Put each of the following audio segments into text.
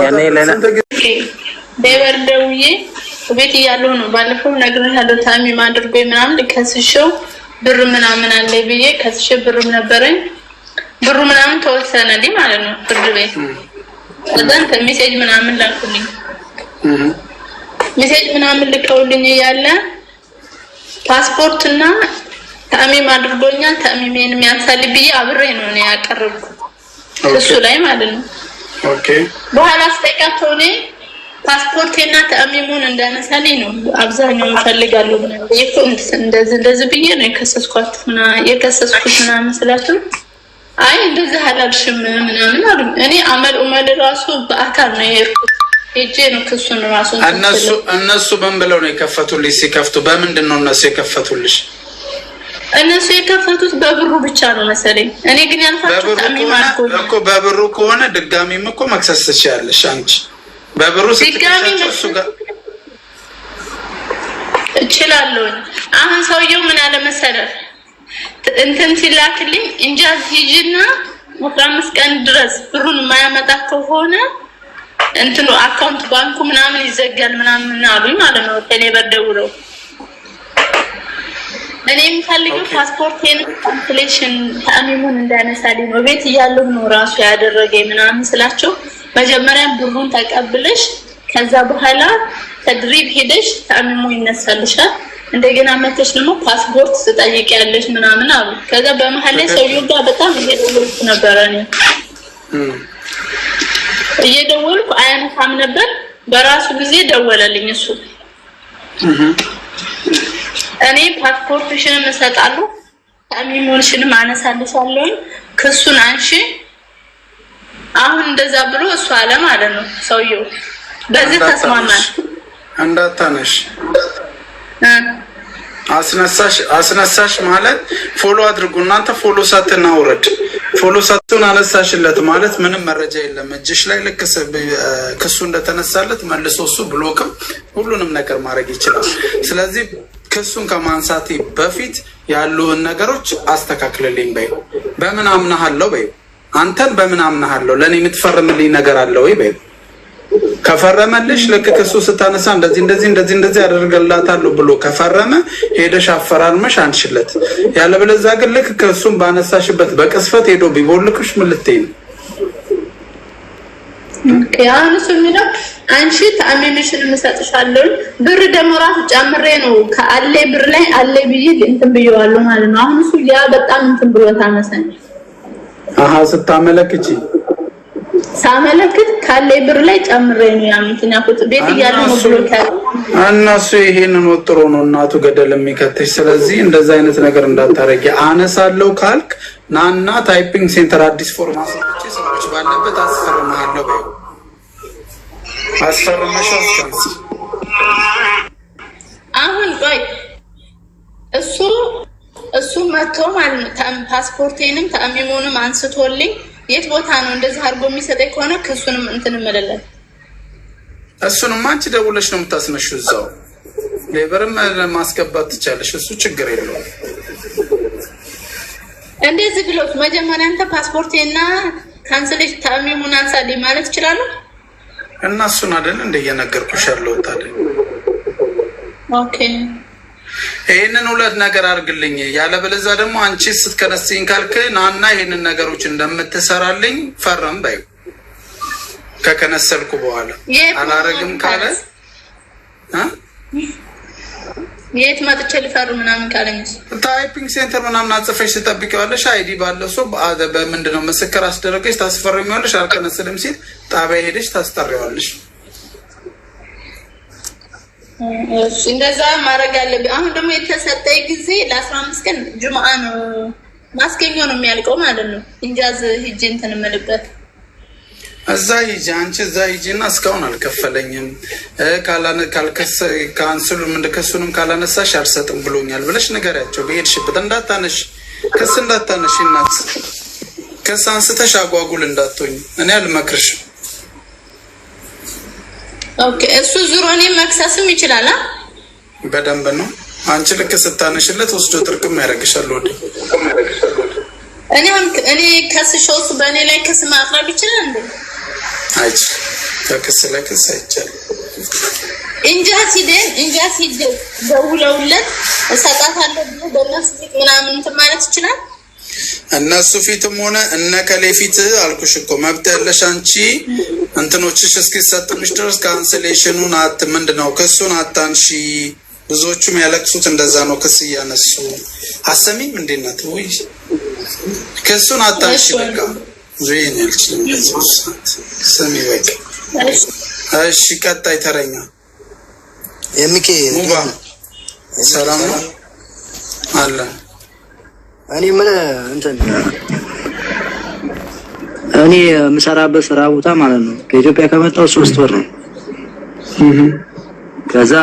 ያኔ ለና ዴቨር ደውዬ ቤት እያለሁ ነው ባለፈው ነግሬሃለሁ። ታሚም አድርጎኝ ምናምን ከስሽው ብር ምናምን አለ ብዬ ከስሽ ብርም ነበረኝ ብሩ ምናምን ተወሰነልኝ ማለት ነው ፍርድ ቤት። ከዛን ሜሴጅ ምናምን ላኩልኝ ሜሴጅ ምናምን ልከውልኝ ያለ ፓስፖርትና ታሚም አድርጎኛል ታሚሜን የሚያንሳል ብዬ አብሬ ነው ያቀርብኩት እሱ ላይ ማለት ነው። ኦኬ በኋላ አስተካክለው ነው ፓስፖርቴና ታሚሙን እንዳነሳልኝ ነው አብዛኛው ፈልጋለሁ ምናምን ይቆንስ እንደዚህ ብዬ ነው የከሰስኩትና መስላችሁ አይ እንደዚህ አላልሽም ምናምን አሉ። እኔ አመል ራሱ በአካል ነው የሄድኩት ሄጄ ነው ክሱን ራሱ እነሱ በእንብለው ነው የከፈቱልሽ። ሲከፍቱ በምንድን ነው እነሱ የከፈቱልሽ? እነሱ የከፈቱት በብሩ ብቻ ነው መሰለኝ። እኔ ግን ያልፋችሁ ታሚም እኮ በብሩ ከሆነ ድጋሚም እኮ መክሰስ ትችያለሽ አንቺ በብሩ ስትከሰሱ እሱ ጋር እችላለሁ። አሁን ሰውየው ምን አለ መሰለህ እንትን ሲላክልኝ እንጃዝ ሂጂና 15 ቀን ድረስ ብሩን ማያመጣ ከሆነ እንትኑ አካውንት ባንኩ ምናምን ይዘጋል ምናምን አሉኝ ማለት ነው። ቴሌብር ደውለው እኔ የምፈልገው ፓስፖርቴን ካንስሌሽን ታሚሙን እንዳነሳልኝ ነው ቤት እያለሁ ነው ራሱ ያደረገኝ ምናምን ስላቸው መጀመሪያ ብሩን ተቀብለሽ ከዛ በኋላ ተድሪብ ሄደሽ ታሚሙ ይነሳልሻል እንደገና መተሽ ደግሞ ፓስፖርት ትጠይቂያለሽ ምናምን አሉ። ከዛ በመሃል ላይ ሰውየው ጋር በጣም እየደወልኩ ነበር እየደወልኩ አያነሳም ነበር። በራሱ ጊዜ ደወለልኝ እሱ እኔ ፓስፖርትሽን እሰጣለሁ ታሚሙንሽንም አነሳልሻለሁ ክሱን አንሺ አሁን እንደዛ ብሎ እሱ አለ ማለት ነው ሰውየው። በዚህ ተስማማን እንዳታነሽ አስነሳሽ ማለት ፎሎ አድርጉ እናንተ ፎሎ ሳትናውረድ ፎሎ ሳትሆን አነሳሽለት ማለት ምንም መረጃ የለም እጅሽ ላይ ልክ ክሱ እንደተነሳለት መልሶ እሱ ብሎክም ሁሉንም ነገር ማድረግ ይችላል። ስለዚህ ክሱን ከማንሳቴ በፊት ያሉን ነገሮች አስተካክልልኝ በይ። በምን አምናሃለሁ በይ አንተን በምን አምናሃለሁ ለኔ የምትፈርምልኝ ነገር አለ ወይ በይ። ከፈረመልሽ ልክ ክሱ ስታነሳ እንደዚህ ያደርገላታለሁ ብሎ ከፈረመ ሄደሽ አፈራርመሽ አንሽለት። ያለበለዚያ ግን ልክ ክሱን ባነሳሽበት በቅስፈት ሄዶ ቢቦልክሽ ምን ልትይ ነው? ያን ሰሚራ አንቺ ታሚምሽን መስጠሻለሁ ብር ደግሞ ራስ ጨምሬ ነው ከአለ ብር ላይ አለ ብዬ እንትን ብየዋለሁ ማለት ነው። አሁን እሱ ያ በጣም እንትን ብሎ ታመሰኝ ስታመለክቺ ሳመለክት ካለ ብር ላይ ጨምሬ ነው ያምንተኛ ቁጥ ቤት እያለ ነው ብሎ እነሱ ይሄንን ወጥሮ ነው እናቱ ገደል የሚከተሽ። ስለዚህ እንደዛ አይነት ነገር እንዳታረጊ። አነሳለሁ ካልክ ናና ታይፒንግ ሴንተር አዲስ ፎርማት ሰጥቼ ሰዎች ባለበት አስፈርማለሁ በይ። አስፈርመሽ አስፈርምሽ አሁን ቆይ እሱ መጥቶ ማለት ነው ፓስፖርቴንም ታሚሙንም አንስቶልኝ የት ቦታ ነው እንደዚህ አድርጎ የሚሰጠኝ ከሆነ ክሱንም እንትን መለለት እሱንም አንቺ ደውለሽ ነው የምታስነሽው እዛው ሌበርም ማስገባት ትቻለሽ። እሱ ችግር የለውም። እንደዚህ ብሎት መጀመሪያ አንተ ፓስፖርቴና ካንስሌሽ ታሚሙን አንሳልኝ ማለት ይችላል እና እሱን አይደል እንደየነገርኩሽ ያለው ታዲያ ኦኬ ይሄንን ሁለት ነገር አድርግልኝ። ያለበለዚያ ደግሞ አንቺ ስትከነስኝ ካልክ ናና ይሄንን ነገሮች እንደምትሰራልኝ ፈረም በይ። ከከነሰልኩ በኋላ አላረግም ካለ የት መጥቼ ልፈርም ምናምን ካለኝስ ታይፒንግ ሴንተር ምናምን አጽፈሽ ትጠብቂዋለሽ። አይዲ ባለው ሰው በምንድነው ምስክር አስደረገሽ ታስፈርሚዋለሽ። አልከነሰልም ሲል ጣቢያ ሄደሽ ታስጠሪዋለሽ። እንደዛ ማድረግ አለብኝ። አሁን ደግሞ የተሰጠኝ ጊዜ ለ15 ቀን ጁምአ ነው ማስከኞ ነው የሚያልቀው ማለት ነው። እንጃዝ ሂጂ እንትን መልበት እዛ ሂጂ አንቺ እዛ ሂጂና እስካሁን አልከፈለኝም ካንስሉ ከሱንም ካላነሳሽ አልሰጥም ብሎኛል ብለሽ ንገሪያቸው። በሄድሽበት እንዳታነሽ ክስ እንዳታነሽ እናት ክስ አንስተሽ አጓጉል እንዳትሆኝ እኔ አልመክርሽም። ኦኬ እሱ ዙሮኔ መክሰስም ይችላል በደንብ ነው። አንቺ ልክ ስታነሽለት ወስዶ ጥርቅም ያደርግሻል ወደ እኔ ከስሾስ በእኔ ላይ ክስ ማቅረብ ይችላል እንዴ? አይችልም ለክስ አይቻልም። እንጃ ሲደል ደውለውለት እሰጣታለሁ ብሎ በእነሱ ፊት ምናምን እንትን ማለት ይችላል። እነሱ ፊትም ሆነ እነ ከሌ ፊት አልኩሽ እኮ መብት ያለሽ አንቺ እንትኖችሽ እስኪሰጥምሽ ድረስ ካንስሌሽኑን ምንድነው ክሱን አታንሺ። ብዙዎቹም ያለቅሱት እንደዛ ነው። ክስ እያነሱ አሰሚም እንዴት ናት ወይ ክሱን አታንሺ። በቃ ዜን ያልችልም ሰሚ ወይ እሺ። ቀጣይ ተረኛ የሚኬ ሙባ ሰላም ነው አለ። እኔ የምሰራበት ስራ ቦታ ማለት ነው ከኢትዮጵያ ከመጣሁ 3 ወር ነው። ከዛ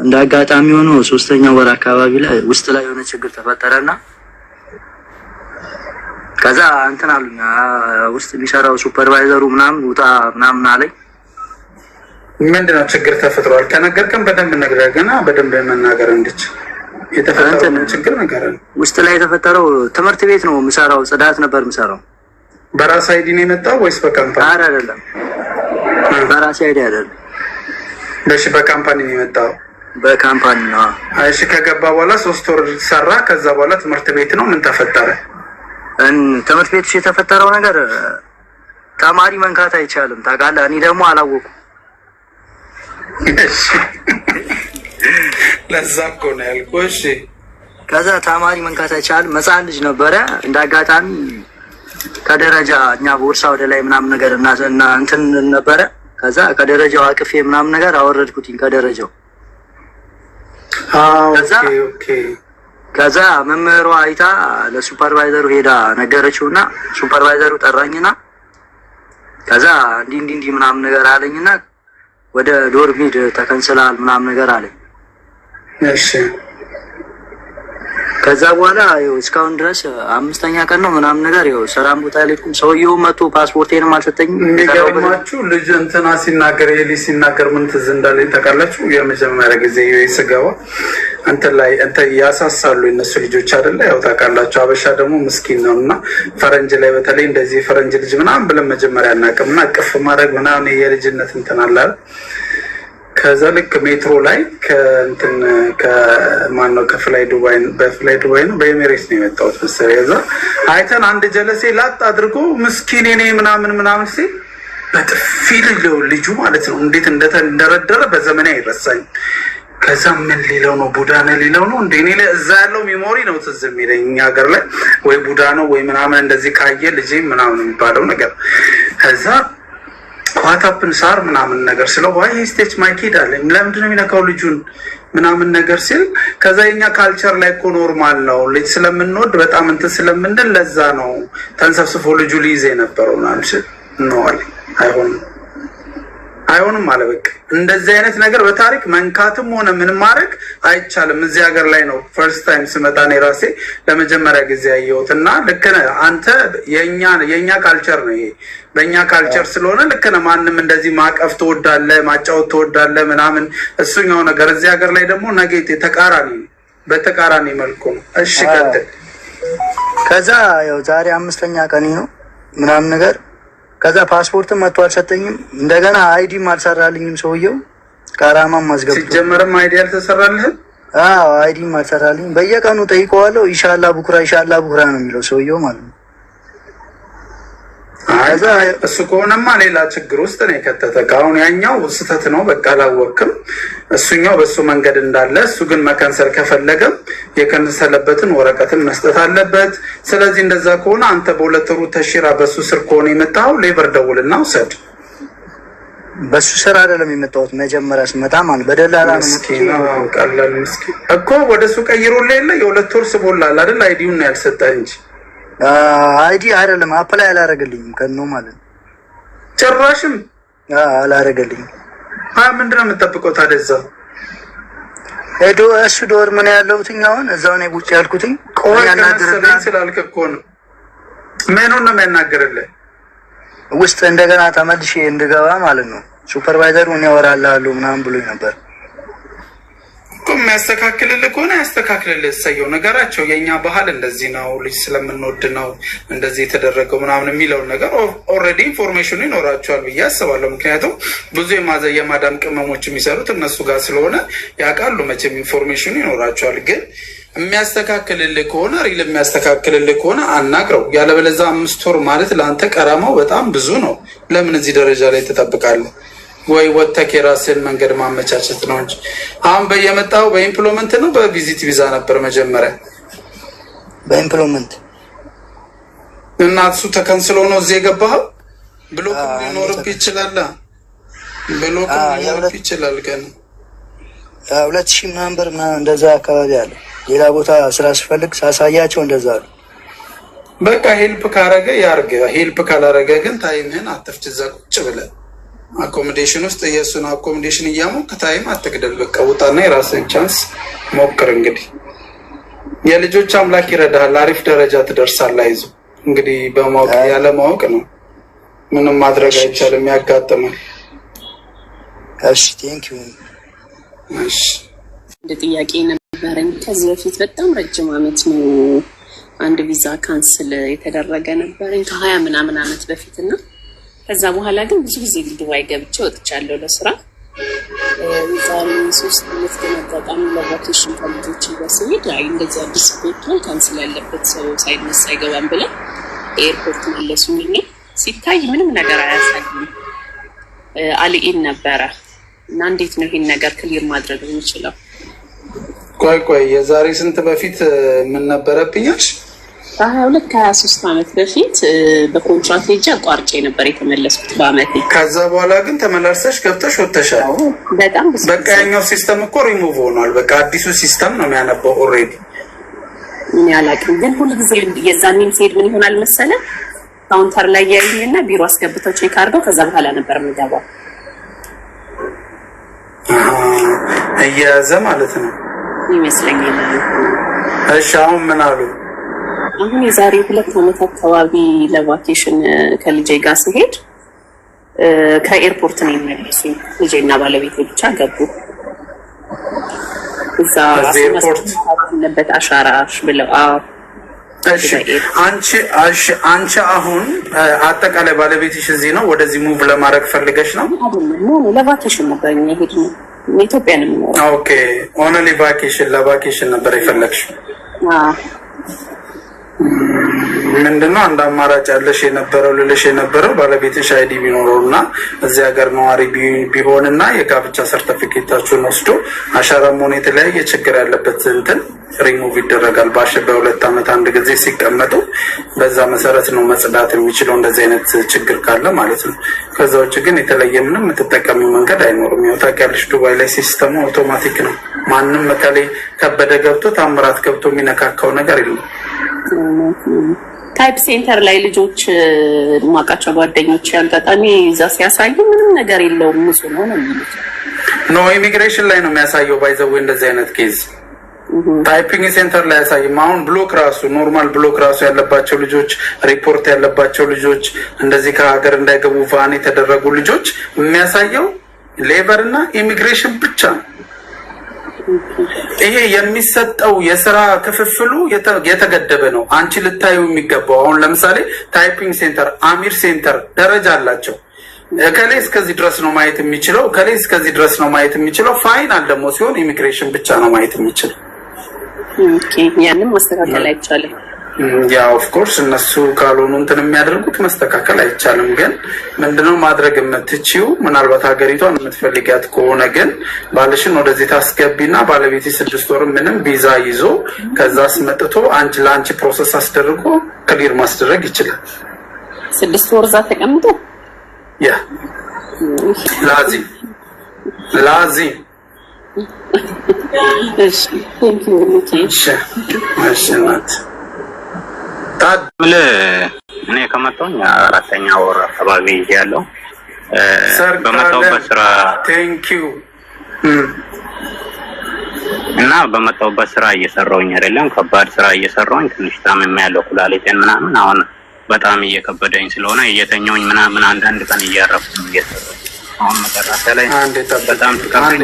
እንዳጋጣሚ ሆኖ 3ኛው ወር አካባቢ ላይ ውስጥ ላይ የሆነ ችግር ተፈጠረና ከዛ እንትን አሉኝ ውስጥ የሚሰራው ሱፐርቫይዘሩ ምናምን ውጣ ምናምን አለኝ። ምንድነው ችግር ተፈጥሯል? ከነገርከን በደንብ ነግረህና በደንብ መናገር እንድችል የተፈጠረው ችግር ነገር ነው። ውስጥ ላይ የተፈጠረው ትምህርት ቤት ነው የምሰራው፣ ጽዳት ነበር የምሰራው። በራስ አይዲ ነው የመጣው ወይስ በካምፓኒ? አይደለም በራስ አይዲ አይደለም። እሺ በካምፓኒ ነው የመጣው? በካምፓኒ ነው። እሺ ከገባ በኋላ 3 ወር ሰራ። ከዛ በኋላ ትምህርት ቤት ነው ምን ተፈጠረ? ትምህርት ቤት ውስጥ የተፈጠረው ነገር ተማሪ መንካት አይቻልም ታውቃለህ። እኔ ደግሞ አላወኩም። እሺ ለዛ እኮ ነው ያልኩህ። እሺ ከዛ ተማሪ መንካት አይቻልም። መጻን ልጅ ነበረ እንዳጋጣሚ ከደረጃ እኛ ቦርሳ ወደ ላይ ምናምን ነገር እና እንትን ነበረ። ከዛ ከደረጃው አቅፌ ምናምን ነገር አወረድኩትኝ ከደረጃው። ኦኬ ከዛ መምህሯ አይታ ለሱፐርቫይዘሩ ሄዳ ነገረችውና ሱፐርቫይዘሩ ጠራኝና ከዛ እንዲህ ምናምን ነገር አለኝና ወደ ዶርም ሂድ ተከንስላል ምናምን ነገር አለኝ። እሺ ከዛ በኋላ እስካሁን ድረስ 5ኛ ቀን ነው ምናምን ነገር ሰላም ቦታ ልኩም ሰውየው መጥቶ ፓስፖርቴንም አልሰጠኝም። የሚገርማችሁ ልጅ እንትና ሲናገር ሲናገር ምን ትዝ እንዳለኝ ታውቃላችሁ? የመጀመሪያ ጊዜ ስገባ እንተ ያሳሳሉ እነሱ ልጆች አይደለ? ያው ታውቃላችሁ አበሻ ደግሞ ምስኪን ነው እና ፈረንጅ ላይ በተለይ እንደዚህ ፈረንጅ ልጅ ምናምን ብለን መጀመሪያ አናውቅምና እቅፍ ማድረግ ምናምን የልጅነት እንትን አለ። ከዛ ልክ ሜትሮ ላይ ከማነው በፍላይ ዱባይ ነው በኤሚሬትስ ነው የመጣሁት መሰለኝ። ከዛ አይተን አንድ ጀለሴ ላጥ አድርጎ ምስኪን እኔ ምናምን ሲል በጥፊ ልጁ ማለት ነው እንዴት እንደተደረደረ በዘመኔ አይረሳኝ። ከዛ ምን ሊለው ነው ቡዳ ነው ሊለው ነው እንዴ? እኔ እዛ ያለው ሜሞሪ ነው ትዝ የሚለኝ እኛ ሀገር ላይ ወይ ቡዳ ነው ወይ ምናምን እንደዚህ ካየ ልጄ ምናምን የሚባለው ነገር። ከዛ ኳታፕን ሳር ምናምን ነገር ስለው ዋይ ስቴጅ ማይኪድ አለ ለምንድነው የሚነካው ልጁን ምናምን ነገር ሲል ከዛ የኛ ካልቸር ላይ እኮ ኖርማል ነው ልጅ ስለምንወድ በጣም እንትን ስለምንድን ለዛ ነው ተንሰፍስፎ ልጁ ሊይዝ የነበረው ምናምን ነው አለ። አይሆንም አለ። በቃ እንደዚህ አይነት ነገር በታሪክ መንካትም ሆነ ምን ማድረግ አይቻልም። እዚህ ሀገር ላይ ነው ፈርስት ታይም ስመጣ ነው ራሴ ለመጀመሪያ ጊዜ ያየሁትና ልክ ነህ አንተ የኛ ካልቸር ነው ይሄ በእኛ ካልቸር ስለሆነ ልክ ነህ። ማንም እንደዚህ ማቀፍ ትወዳለህ ማጫወት ትወዳለህ ምናምን እሱኛው ነገር እዚህ ሀገር ላይ ደግሞ ነገ በተቃራኒ መልኩ ነው። እሺ ቀጥል። ከዛ ያው ዛሬ 5ኛ ቀን ነው ምናምን ነገር ከዛ ፓስፖርትም መጥቶ አልሰጠኝም። እንደገና አይዲም አልሰራልኝም ሰውየው። ካራማም ማስገብቶ ሲጀመርም አይዲ አልተሰራልህ? አዎ አይዲም አልሰራልኝም። በየቀኑ ጠይቀዋለሁ። ኢንሻአላህ ቡክራ ነው የሚለው ሰውየው ማለት ነው። እሱ ከሆነማ ሌላ ችግር ውስጥ ነው የከተተህ። አሁን ያኛው ስህተት ነው በቃ አላወቅም። እሱኛው በሱ መንገድ እንዳለ እሱ ግን መከንሰል ከፈለገም የከንሰለበትን ወረቀትን መስጠት አለበት። ስለዚህ እንደዛ ከሆነ አንተ በ2 ወሩ ተሽራ በሱ ስር ከሆነ የመጣው ሌበር ደውልና ውሰድ። በሱ ስር አይደለም የመጣሁት መጀመሪያ ስመጣ ማለት በደላላ ነው። ምስኪን ቀላል ምስኪን እኮ ወደሱ ቀይሮልህ የለ የ2 ወር ስቦላል አይደል? አይዲውን ነው ያልሰጠህ እንጂ አይዲ አይደለም አፕላይ አላረገልኝም ከነው ማለት ነው። ጭራሽም አላረገልኝም። ምንድነው የምጠብቀው ታዲያ? እሱ ዶር ምን ያለውትኝ አሁን እዛው ነው ቁጭ ያልኩትኝ። ቆይ ያናገረኝ ስላልክ እኮ ነው። ምኑን ነው የሚያናገርልህ? ውስጥ እንደገና ተመልሼ እንድገባ ማለት ነው። ሱፐርቫይዘሩ እኔ አወራልሃለሁ ምናምን ብሎኝ ነበር። የሚያስተካክልልህ ከሆነ ያስተካክልልህ። እሰየው ነገራቸው። የእኛ ባህል እንደዚህ ነው፣ ልጅ ስለምንወድ ነው እንደዚህ የተደረገው ምናምን የሚለውን ነገር ኦልሬዲ ኢንፎርሜሽኑ ይኖራቸዋል ብዬ አስባለሁ። ምክንያቱም ብዙ የማዳም ቅመሞች የሚሰሩት እነሱ ጋር ስለሆነ ያውቃሉ። መቼም ኢንፎርሜሽኑ ይኖራቸዋል። ግን የሚያስተካክልልህ ከሆነ ሪል የሚያስተካክልልህ ከሆነ አናግረው። ያለበለዚያ 5 ወር ማለት ለአንተ ቀረማው በጣም ብዙ ነው። ለምን እዚህ ደረጃ ላይ ትጠብቃለህ? ወይ ወጥተህ የራስህን መንገድ ማመቻቸት ነው እንጂ አሁን በየመጣው በኢምፕሎይመንት ነው በቪዚት ቪዛ ነበር መጀመሪያ በኢምፕሎይመንት እና እሱ ተከንስሎ ነው እዚህ የገባኸው። ብሎክ ሊኖርብህ ይችላል። ብሎክ ሊኖርብህ ይችላል። ግን 2000 ምናምን ብር ምናምን እንደዛ አካባቢ አለ። ሌላ ቦታ ስራ ስፈልግ ሳሳያቸው እንደዛ አሉ። በቃ ሄልፕ ካረገ ያርገ፣ ሄልፕ ካላረገ ግን ታይምህን አትፍጅ። እዛ ቁጭ ብለህ አኮሞዴሽን ውስጥ የእሱን አኮሞዴሽን እያሞክ ታይም አትግደል። በቃ ውጣና የራስህን ቻንስ ሞክር። እንግዲህ የልጆች አምላክ ይረዳሃል። አሪፍ ደረጃ ትደርሳለህ። አይዞህ እንግዲህ በማወቅ ያለ ማወቅ ነው። ምንም ማድረግ አይቻልም፣ ያጋጥማል። እሺ ቴንክ ዩ። እሺ እንደ ጥያቄ ነበረኝ። ከዚህ በፊት በጣም ረጅም ዓመት ነው አንድ ቪዛ ካንስል የተደረገ ነበረኝ ከ20 ምናምን ዓመት በፊት እና ከዛ በኋላ ግን ብዙ ጊዜ ዱባይ ገብቼ ወጥቻለሁ ለስራ። ዛሬ 3 ዓመት ግን አጋጣሚ ለቫኬሽን ከልጆች ጋር ስሄድ አይ እንደዚህ አዲስ ቦታው ካንስል ያለበት ሰው ሳይነሳ አይገባም ብለው ኤርፖርት መለሱኝ። ሲታይ ምንም ነገር አያሳይም። አልኢን ነበረ እና እንዴት ነው ይሄን ነገር ክሊር ማድረግ የምችለው? ቆይ የዛሬ ስንት በፊት ምን ነበረብኛሽ? 22 ከ23 ዓመት በፊት በኮንትራት ሄጄ አቋርጬ ነበር የተመለስኩት በአመቴ። ከዛ በኋላ ግን ተመላልሰሽ ገብተሽ ወጥተሻል። በጣም በቃ ያኛው ሲስተም እኮ ሪሙቭ ሆኗል። በቃ አዲሱ ሲስተም ነው የሚያነበው ኦልሬዲ። ምን ያላቅም ግን ሁሉ ጊዜ የዛኔም ሲሄድ ምን ይሆናል መሰለ ካውንተር ላይ ያይኝና ቢሮ አስገብተው ቼክ አድርገው ከዛ በኋላ ነበር የምገባው። እያያዘ ማለት ነው ይመስለኛል። እሺ አሁን ምን አሉ? አሁን የዛሬ 2 ዓመት አካባቢ ለቫኬሽን ከልጄ ጋር ስሄድ ከኤርፖርት ነው የሚመለሱኝ። ልጄና ባለቤቴ ብቻ ገቡ። እዛ ኤርፖርት ለበት አሻራሽ ብለው እሺ አንቺ አሁን አጠቃላይ ባለቤትሽ እዚህ ነው? ወደዚህ ሙቭ ለማድረግ ፈልገሽ ነው? ለቫኬሽን ነበር የሄድነው። ኢትዮጵያ ነው የምኖረው። ኦኬ ኦንሊ ቫኬሽን፣ ለቫኬሽን ነበር የፈለግሽው? ምንድነው አንድ አማራጭ ያለሽ የነበረው ልልሽ የነበረው ባለቤትሽ አይዲ ቢኖረው እና እዚህ ሀገር ነዋሪ ቢሆንና የጋብቻ ሰርተፊኬታችሁን ወስዶ አሻራም ሆነ የተለያየ ችግር ያለበት እንትን ሪሙቭ ይደረጋል። በ2 ዓመት አንድ ጊዜ ሲቀመጡ በዛ መሰረት ነው መጽዳት የሚችለው እንደዚህ አይነት ችግር ካለ ማለት ነው። ከዛ ውጭ ግን የተለየ ምንም የምትጠቀሚው መንገድ አይኖርም። ያው ታውቂያለሽ ዱባይ ላይ ሲስተሙ አውቶማቲክ ነው። ማንም መቀሌ ከበደ ገብቶ ታምራት ገብቶ የሚነካካው ነገር የለም። ታይፕ ሴንተር ላይ ልጆች ማቃቸው ጓደኞች ያጋጣሚ እዛ ሲያሳዩ ምንም ነገር የለውም ንጹህ ነው ነው የሚሉት። ኖ ኢሚግሬሽን ላይ ነው የሚያሳየው። ባይዘው እንደዚህ አይነት ኬዝ ታይፒንግ ሴንተር ላይ ያሳይም። አሁን ብሎክ ራሱ ኖርማል ብሎክ ራሱ ያለባቸው ልጆች ሪፖርት ያለባቸው ልጆች እንደዚህ ከሀገር እንዳይገቡ ቫን የተደረጉ ልጆች የሚያሳየው ሌበር እና ኢሚግሬሽን ብቻ ነው። ይሄ የሚሰጠው የስራ ክፍፍሉ የተገደበ ነው። አንቺ ልታዩ የሚገባው አሁን ለምሳሌ ታይፒንግ ሴንተር፣ አሚር ሴንተር ደረጃ አላቸው። ከሌ እስከዚህ ድረስ ነው ማየት የሚችለው፣ ከሌ እስከዚህ ድረስ ነው ማየት የሚችለው። ፋይናል ደግሞ ሲሆን ኢሚግሬሽን ብቻ ነው ማየት የሚችለው። ኦኬ ያንን ማስተካከል አይቻልም። ያ ኦፍ ኮርስ እነሱ ካልሆኑ እንትን የሚያደርጉት መስተካከል አይቻልም። ግን ምንድነው ማድረግ የምትችይው? ምናልባት ሀገሪቷን የምትፈልጊያት ከሆነ ግን ባልሽን ወደዚህ ታስገቢና ባለቤት 6 ወር ምንም ቪዛ ይዞ ከዛ አስመጥቶ አንቺ ለአንቺ ፕሮሰስ አስደርጎ ክሊር ማስደረግ ይችላል። 6 ወር እዛ ተቀምጦ ያ ላዚም እሺ ቴንክ ዩ እሺ ናት እኔ ከመጣሁኝ 4ኛ ወር አካባቢ ያለው በመጣሁበት ስራ ቴንኪው እና በመጣሁበት ስራ እየሰራሁኝ አይደለም። ከባድ ስራ እየሰራሁኝ ትንሽ ታምሜ ያለው ኩላሊቴን ምናምን አሁን በጣም እየከበደኝ ስለሆነ እየተኛሁኝ ምናምን አንዳንድ ቀን እያረፍኩ ነው እየሰራሁ። አሁን መጨረሻ ላይ በጣም ተከብዶኝ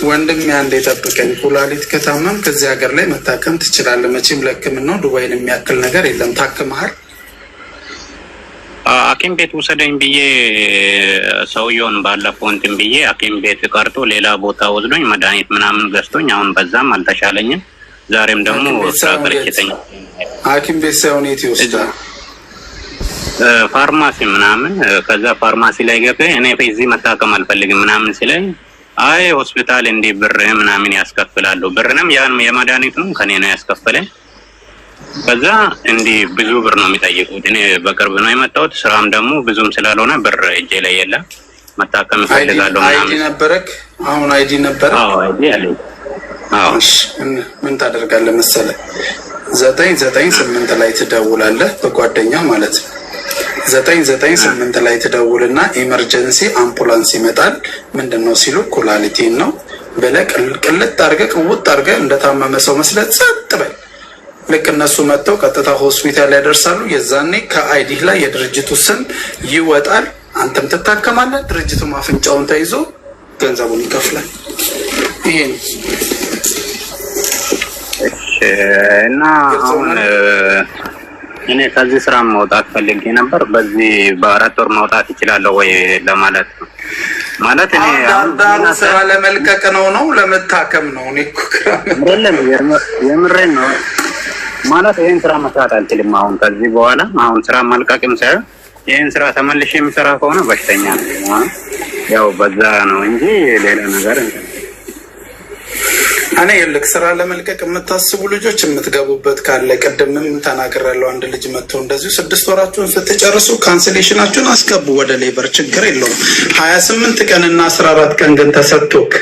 ወንድም ያንዴ ተጠብቀኝ ኩላሊት ከታመም ከዚህ ሀገር ላይ መታከም ትችላለህ መቼም ለህክምናው ዱባይን የሚያክል ነገር የለም ታክመሃል ሐኪም ቤት ወሰደኝ ብዬ ሰውየውን ባለፈው እንትን ብዬ ሐኪም ቤት ቀርቶ ሌላ ቦታ ወስዶኝ መድኃኒት ምናምን ገዝቶኝ አሁን በዛም አልተሻለኝም ዛሬም ደግሞ ሳቀርጭተኝ ሐኪም ቤት ሳይሆን የት ይወስዳል ፋርማሲ ምናምን ከዛ ፋርማሲ ላይ ገብቼ እኔ እዚህ መታከም አልፈልግም ምናምን ሲለኝ አይ ሆስፒታል እንደ ብር ምናምን ያስከፍላሉ ብርንም ያን የመድኃኒቱን ከኔ ነው ያስከፈለኝ ከዛ እንደ ብዙ ብር ነው የሚጠይቁት እኔ በቅርብ ነው የመጣሁት ስራም ደግሞ ብዙም ስላልሆነ ብር እጄ ላይ የለም መታከም እፈልጋለሁ ምናምን አይዲ ነበርክ አሁን አይዲ ነበር አዎ አይዲ አለኝ አዎ ምን ታደርጋለህ መሰለህ 998 ላይ ትደውላለህ በጓደኛ ማለት ነው 998 ላይ ትደውልና ኢመርጀንሲ አምቡላንስ ይመጣል ምንድነው ሲሉ ኩላሊቲን ነው በለቅ ቅልጥ አድርገህ ቅውጥ አድርገህ እንደታመመ ሰው መስለት ጸጥ በል ልክ እነሱ መጥተው ቀጥታ ሆስፒታል ያደርሳሉ የዛኔ ከአይዲ ላይ የድርጅቱ ስም ይወጣል አንተም ትታከማለህ ድርጅቱ ማፍንጫውን ተይዞ ገንዘቡን ይከፍላል ይሄ ነው እና አሁን እኔ ከዚህ ስራ መውጣት ፈልጌ ነበር በዚህ በአራት ወር መውጣት ይችላል ወይ ለማለት ነው ማለት እኔ አሁን ስራ ለመልቀቅ ነው ለመታከም ነው እኔ ኩክራ አይደለም የምሬን ነው ማለት ይሄን ስራ መስራት አልችልም አሁን ከዚህ በኋላ አሁን ስራ መልቀቅም ሳይሆን ይሄን ስራ ተመልሼ የሚሰራ ከሆነ በሽተኛ ነው ያው በዛ ነው እንጂ ሌላ ነገር እንዴ እኔ ልክ ስራ ለመልቀቅ የምታስቡ ልጆች የምትገቡበት ካለ ቀደምም ተናገራለሁ አንድ ልጅ መጥቶ እንደዚሁ 6 ወራችሁን ስትጨርሱ ካንሰሌሽናችሁን አስገቡ ወደ ሌበር ችግር የለውም 28 ቀንና 14 ቀን ግን ተሰጥቶክ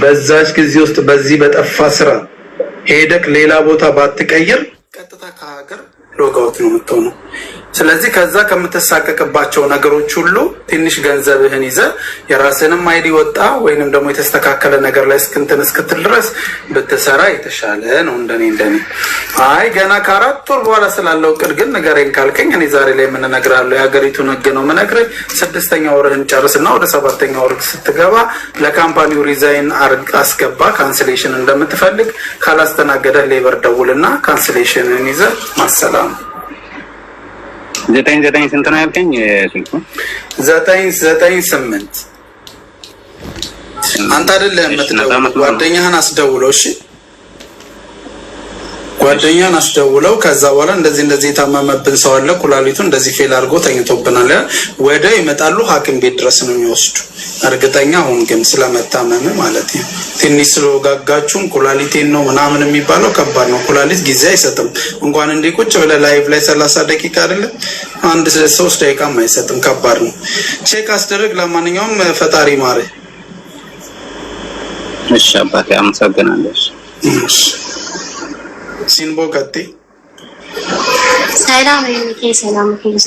በዛች ጊዜ ውስጥ በዚህ በጠፋ ስራ ሄደክ ሌላ ቦታ ባትቀይር ቀጥታ ከሀገር ሎጋውት ነው የምትሆነው ስለዚህ ከዛ ከምትሳቀቅባቸው ነገሮች ሁሉ ትንሽ ገንዘብህን ይዘ የራስንም አይዲ ወጣ ወይንም ደግሞ የተስተካከለ ነገር ላይ እስክትል ድረስ ብትሰራ የተሻለ ነው እንደኔ አይ ገና ከአራት ወር በኋላ ስላለው ቅድ ግን ነገሬን ካልከኝ እኔ ዛሬ ላይ ምን እነግራለሁ የሀገሪቱን ህግ ነው የምነግርህ 6ኛ ወርህን ጨርስና ወደ 7ኛ ወር ስትገባ ለካምፓኒው ሪዛይን አስገባ ካንሰሌሽን እንደምትፈልግ ካላስተናገደህ ሌበር ደውልና ካንሰሌሽንን ይዘ ማሰላም 99 ስንት ነው ያልከኝ ስልኩ 998 አንተ አይደለም የምትደውለው ጓደኛህን አስደውለው እሺ ጓደኛህን አስደውለው ከዛ በኋላ እንደዚህ የታመመብን ሰው አለ ኩላሊቱ እንደዚህ ፌል አድርጎ ተኝቶብናል ወደ ይመጣሉ ሐኪም ቤት ድረስ ነው የሚወስዱ እርግጠኛ አሁን ግን ስለመታመም ማለት ነው ትንሽ ስለጋጋችሁን ኩላሊቴን ነው ምናምን የሚባለው ከባድ ነው ኩላሊት ጊዜ አይሰጥም እንኳን እንደ ቁጭ ብለ ላይቭ ላይ 30 ደቂቃ አይደለም አንድ 3 ደቂቃም አይሰጥም ከባድ ነው ቼክ አስደረግ ለማንኛውም ፈጣሪ ማረ እሺ አባቴ አመሰግናለሁ ሲንቦ ቀጤ ሰላም ሰላም ይብዛ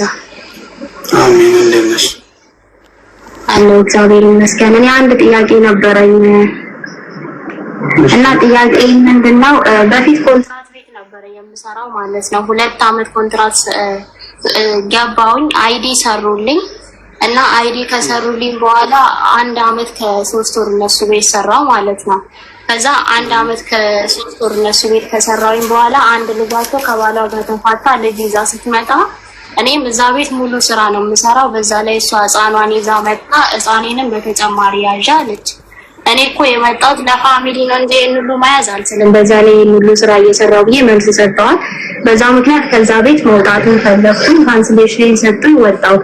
አሜን እንደነሽ አሎ እግዚአብሔር ይመስገን እኔ አንድ ጥያቄ ነበረኝ እና ጥያቄ ምንድነው በፊት ኮንትራክት ቤት ነበር የምሰራው ማለት ነው 2 አመት ኮንትራክት ገባውኝ አይዲ ሰሩልኝ እና አይዲ ከሰሩልኝ በኋላ 1 አመት ከ3 ወር እነሱ ቤት ሰራው ማለት ነው ከዛ 1 አመት ከ3 ወር እነሱ ቤት ከሰራውኝ በኋላ አንድ ልጃቸው ከባሏ ጋር ተፋታ ልጅ ይዛ ስትመጣ እኔም እዛ ቤት ሙሉ ስራ ነው የምሰራው በዛ ላይ እሷ ህፃኗን ይዛ መጣ ህፃኔንም በተጨማሪ ያዣለች እኔ እኮ የመጣሁት ለፋሚሊ ነው እንደ ሁሉ ማያዝ አልችልም በዛ ላይ ሁሉ ስራ እየሰራው ብዬ መልስ ሰጠዋል በዛ ምክንያት ከዛ ቤት መውጣቱን ፈለኩኝ ካንሰሌሽን ሰጡኝ ወጣው